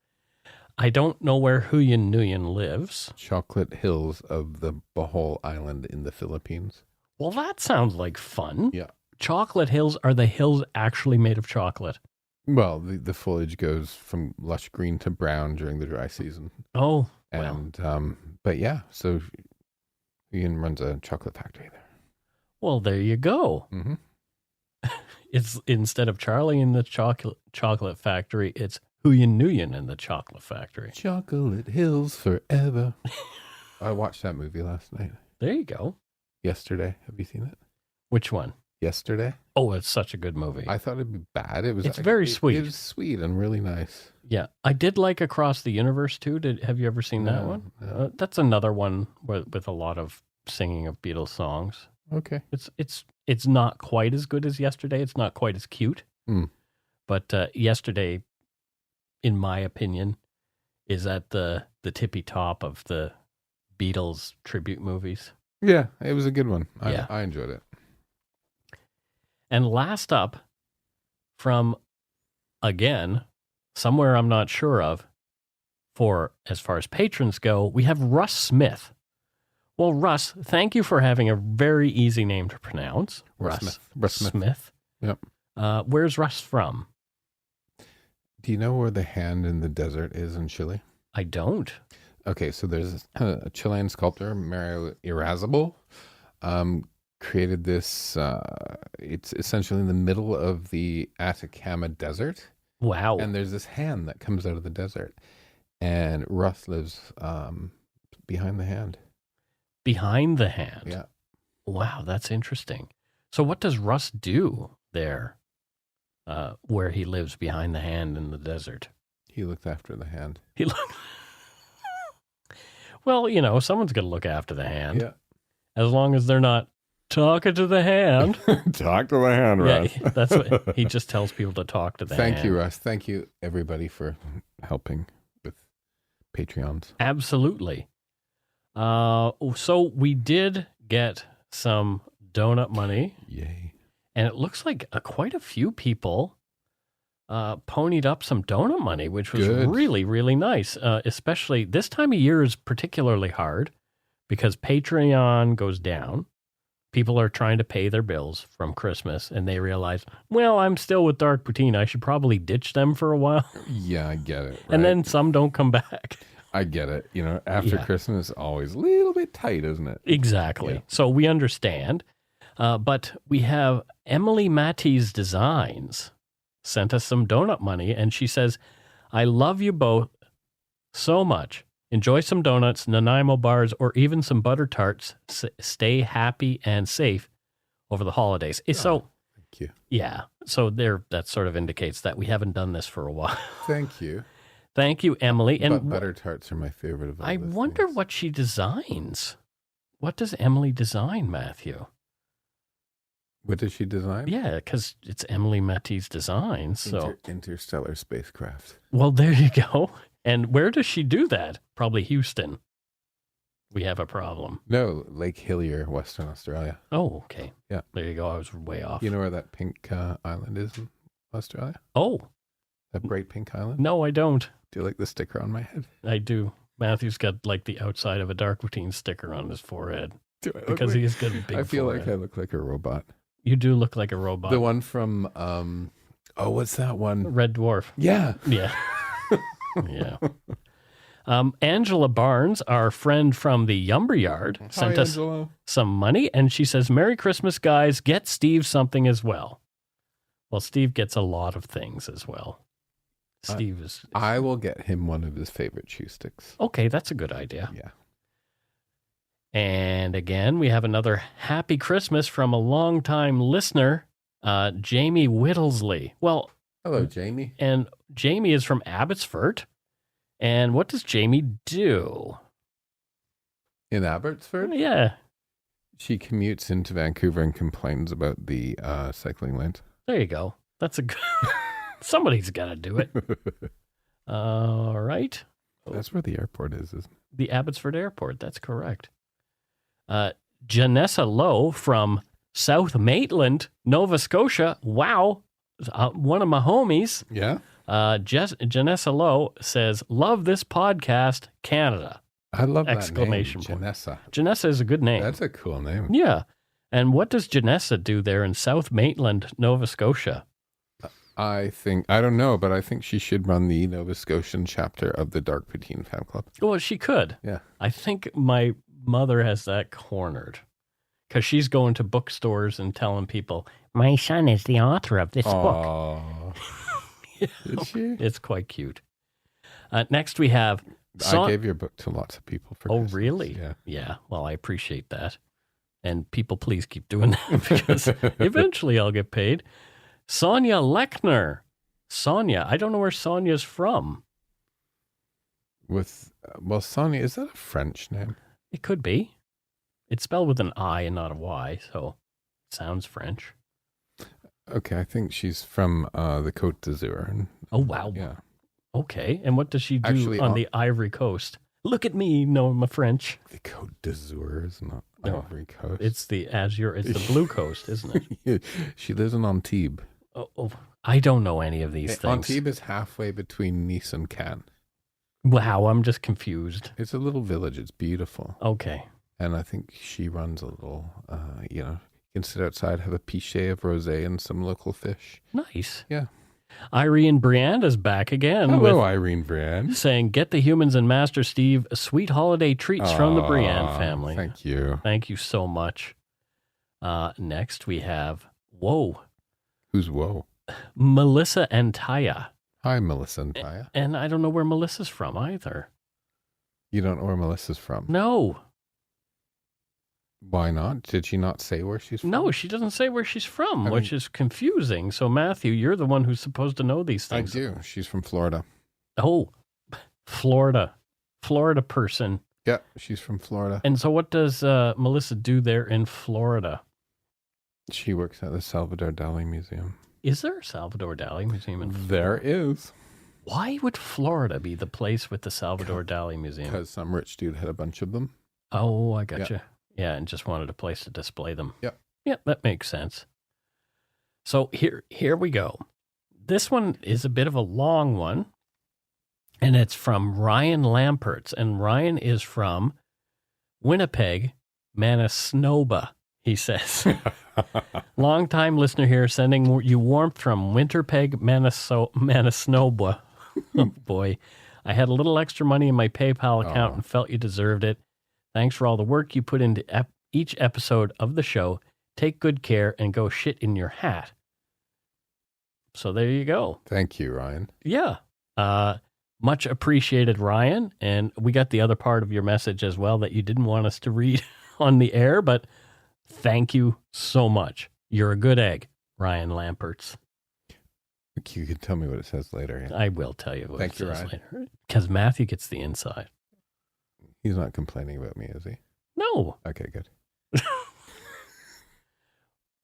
I don't know where Huyen Nguyen lives. Chocolate Hills of the Bohol Island in the Philippines. Well, that sounds like fun. Yeah. Chocolate hills, are the hills actually made of chocolate? Well, the foliage goes from lush green to brown during the dry season. Oh, And, but yeah, so Ian runs a chocolate factory there. well, there you go. Mm-hmm. It's instead of Charlie in the chocolate factory, it's Huyen Nguyen in the chocolate factory. Chocolate Hills forever. I watched that movie last night. There you go. Yesterday. Have you seen it? Which one? Yesterday. Oh, it's such a good movie. I thought it'd be bad. It's very sweet. It was sweet and really nice. Yeah, I did like Across the Universe too. Have you ever seen that No, one? no. That's another one with a lot of singing of Beatles songs. Okay. It's not quite as good as Yesterday. It's not quite as cute. Mm. But Yesterday, in my opinion, is at the tippy top of the Beatles tribute movies. Yeah, it was a good one. Yeah. I enjoyed it. And last up, from, again, somewhere I'm not sure of, for as far as patrons go, we have Russ Smith. Well, Russ, thank you for having a very easy name to pronounce. Russ Smith. Yep. Where's Russ from? Do you know where the hand in the desert is in Chile? I don't. Okay, so there's a Chilean sculptor, Mario Irasable, created this. It's essentially in the middle of the Atacama Desert. Wow. And there's this hand that comes out of the desert. And Russ lives behind the hand. Behind the hand? Yeah. Wow, that's interesting. So what does Russ do there, where he lives behind the hand in the desert? He looked after the hand. Well, you know, someone's going to look after the hand. Yeah. As long as they're not talking to the hand. Talk to the hand, Russ. Yeah, that's what he just tells people to talk to the hand. Thank you, Russ. Thank you, everybody, for helping with Patreons. Absolutely. So we did get some donut money. Yay. And it looks like quite a few people ponied up some donut money, which was Good. really, really nice. Especially this time of year is particularly hard because Patreon goes down. People are trying to pay their bills from Christmas and they realize, well, I'm still with Dark Poutine. I should probably ditch them for a while. Yeah, I get it. And right? then some don't come back. I get it. You know, after Yeah. Christmas, always a little bit tight, isn't it? Exactly. Yeah. So we understand. But we have Emily Matty's Designs sent us some donut money, and she says, I love you both so much. Enjoy some donuts, Nanaimo bars, or even some butter tarts. Stay happy and safe over the holidays. So, Thank you. yeah. So that sort of indicates that we haven't done this for a while. Thank you. Thank you, Emily. And But butter tarts are my favorite of all I those wonder things. what she designs. What does Emily design, Matthew? What does she design? Yeah, because it's Emily Matty's Designs. So, Interstellar spacecraft. well, there you go. And where does she do that? Probably Houston. We have a problem. No, Lake Hillier, Western Australia. Oh, okay. Yeah. There you go. I was way off. You know where that pink island is in Australia? Oh, That bright pink island? no, I don't. Do you like the sticker on my head? I do. Matthew's got like the outside of a Dark Routine sticker on his forehead Do I look because like- he's got a big I feel forehead. like I look like a robot. You do look like a robot. The one from, what's that one? Red Dwarf. Yeah. Yeah. Yeah. Angela Barnes, our friend from the Yumber Yard, sent Hi, us Angelo. some money, and she says, Merry Christmas, guys. Get Steve something as well. Well, Steve gets a lot of things as well. Steve is... I will get him one of his favorite shoe sticks. Okay, that's a good idea. Yeah. And again, we have another Happy Christmas from a longtime listener, Jamie Whittlesley. Well, Hello, Jamie. and Jamie is from Abbotsford. And what does Jamie do? In Abbotsford? Yeah, She commutes into Vancouver and complains about the cycling lanes. there you go. That's a good... Somebody's got to do it. All right. That's where the airport is, isn't it? The Abbotsford Airport. That's correct. Janessa Lowe from South Maitland, Nova Scotia. Wow. One of my homies. Yeah. Janessa Lowe says, love this podcast, Canada. I love that Exclamation name, point. Janessa. Janessa is a good name. That's a cool name. Yeah. And what does Janessa do there in South Maitland, Nova Scotia? I don't know, but I think she should run the Nova Scotian chapter of the Dark Poutine Fan Club. Well, she could. Yeah. I think my mother has that cornered because she's going to bookstores and telling people, my son is the author of this book. Oh, did she? It's quite cute. Next, we have... I gave your book to lots of people for Oh, Christmas. really? Yeah. Yeah. Well, I appreciate that. And people, please keep doing that because eventually I'll get paid. Sonia Lechner. Sonia. I don't know where Sonia's from. Sonia, is that a French name? It could be. It's spelled with an I and not a Y, so it sounds French. Okay, I think she's from the Côte d'Azur. Oh, wow. Yeah. Okay. And what does she do Actually, on the Ivory Coast? Look at me, knowing my French. The Côte d'Azur is not No, Ivory Coast. It's the Azure. It's the Blue Coast, isn't it? She lives in Antibes. Oh, I don't know any of these things. Antibes is halfway between Nice and Cannes. Wow, I'm just confused. It's a little village. It's beautiful. Okay. And I think she runs a little, you can sit outside, have a pichet of rosé and some local fish. Nice. Yeah. Irene Brianda's back again. Hello, Irene Briand. Saying, get the humans and Master Steve sweet holiday treats from the Briand family. Thank you. Thank you so much. Next we have, whoa. Who's whoa? Melissa and Taya. Hi, Melissa and Taya. And I don't know where Melissa's from either. You don't know where Melissa's from? No. Why not? Did she not say where she's from? No, she doesn't say where she's from, I which is confusing. So, Matthew, you're the one who's supposed to know these I things. do. She's from Florida. Oh, Florida. Florida person. Yeah, she's from Florida. And so what does Melissa do there in Florida? She works at the Salvador Dali Museum. Is there a Salvador Dali Museum in Florida? There is. Why would Florida be the place with the Salvador Dali Museum? Because some rich dude had a bunch of them. Oh, I gotcha. Yeah, and just wanted a place to display them. Yep. Yeah, that makes sense. So here we go. This one is a bit of a long one, and it's from Ryan Lamperts. And Ryan is from Winnipeg, Manitoba, he says. Long-time listener here, sending you warmth from Winterpeg, Manitoba. Oh, boy. I had a little extra money in my PayPal account and felt you deserved it. Thanks for all the work you put into each episode of the show. Take good care and go shit in your hat. So there you go. Thank you, Ryan. Yeah. Much appreciated, Ryan. And we got the other part of your message as well that you didn't want us to read on the air, but thank you so much. You're a good egg, Ryan Lamperts. You can tell me what it says later. Yeah? I will tell you what Thank it you, says Ryan. later. Because Matthew gets the inside. He's not complaining about me, is he? No. Okay, good.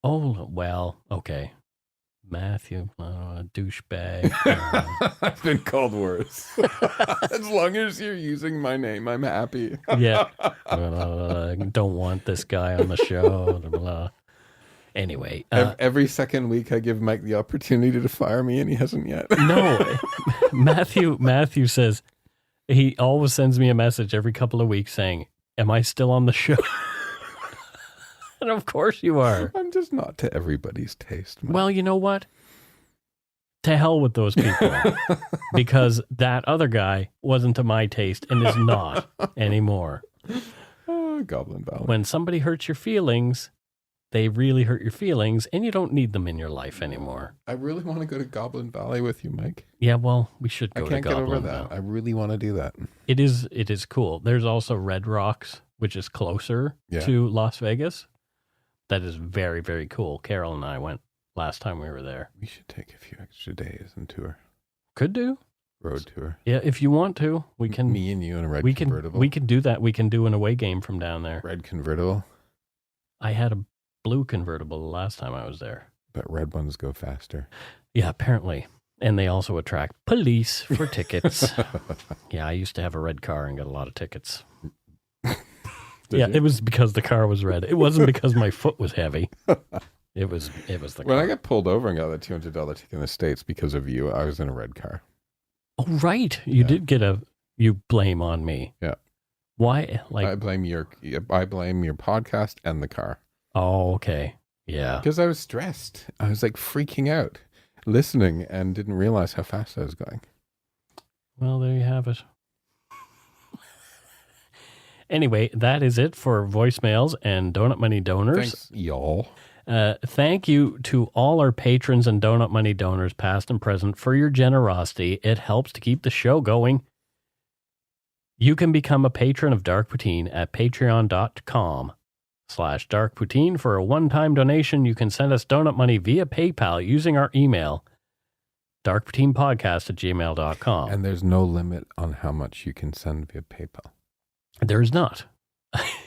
Oh, well, okay. Matthew, douchebag. I've been called worse. As long as you're using my name, I'm happy. Yeah. Don't want this guy on the show. Blah, blah. Anyway. Every second week I give Mike the opportunity to fire me, and he hasn't yet. No. Matthew says he always sends me a message every couple of weeks saying, am I still on the show? And of course you are. I'm just not to everybody's taste, Mike. Well, you know what? To hell with those people. Because that other guy wasn't to my taste and is not anymore. Goblin Valley. When somebody hurts your feelings, they really hurt your feelings, and you don't need them in your life anymore. I really want to go to Goblin Valley with you, Mike. Yeah, well, we should go to Goblin I can't get over that. Valley. I really want to do that. It is cool. There's also Red Rocks, which is closer to Las Vegas. That is very, very cool. Carol and I went last time we were there. We should take a few extra days and tour. Could do. Road tour. Yeah, if you want to, we can. Me and you in a red convertible. We can do that. We can do an away game from down there. Red convertible. I had a blue convertible the last time I was there. But red ones go faster. Yeah, apparently. And they also attract police for tickets. Yeah, I used to have a red car and got a lot of tickets. Yeah, it was because the car was red. It wasn't because my foot was heavy. It was the car. When I got pulled over and got the $200 ticket in the States because of you, I was in a red car. Oh, right. You did get you blame on me. Yeah. Why? I blame your podcast and the car. Oh, okay. Yeah. Because I was stressed. I was like freaking out, listening, and didn't realize how fast I was going. Well, there you have it. Anyway, that is it for voicemails and Donut Money donors. Thanks, y'all. Thank you to all our patrons and Donut Money donors, past and present, for your generosity. It helps to keep the show going. You can become a patron of Dark Poutine at patreon.com/Dark Poutine. For a one-time donation, you can send us donut money via PayPal using our email, darkpoutinepodcast@gmail.com. And there's no limit on how much you can send via PayPal. There's not.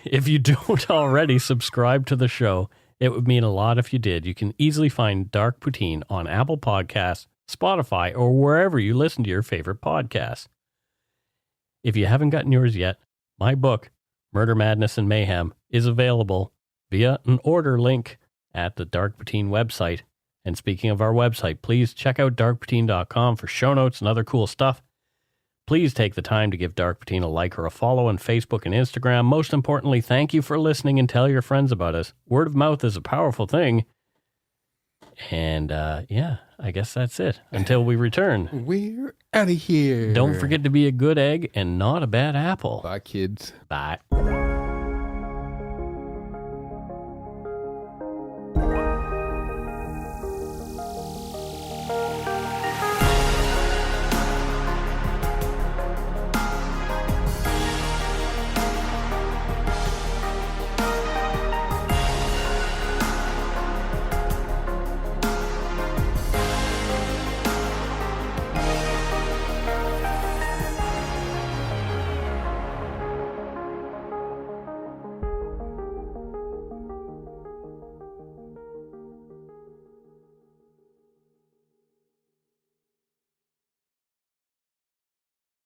If you don't already subscribe to the show, it would mean a lot if you did. You can easily find Dark Poutine on Apple Podcasts, Spotify, or wherever you listen to your favorite podcasts. If you haven't gotten yours yet, my book, Murder, Madness, and Mayhem, is available via an order link at the Dark Poutine website. And speaking of our website, please check out darkpoutine.com for show notes and other cool stuff. Please take the time to give Dark Poutine a like or a follow on Facebook and Instagram. Most importantly, thank you for listening and tell your friends about us. Word of mouth is a powerful thing. And yeah, I guess that's it. Until we return. We're out of here. Don't forget to be a good egg and not a bad apple. Bye, kids. Bye.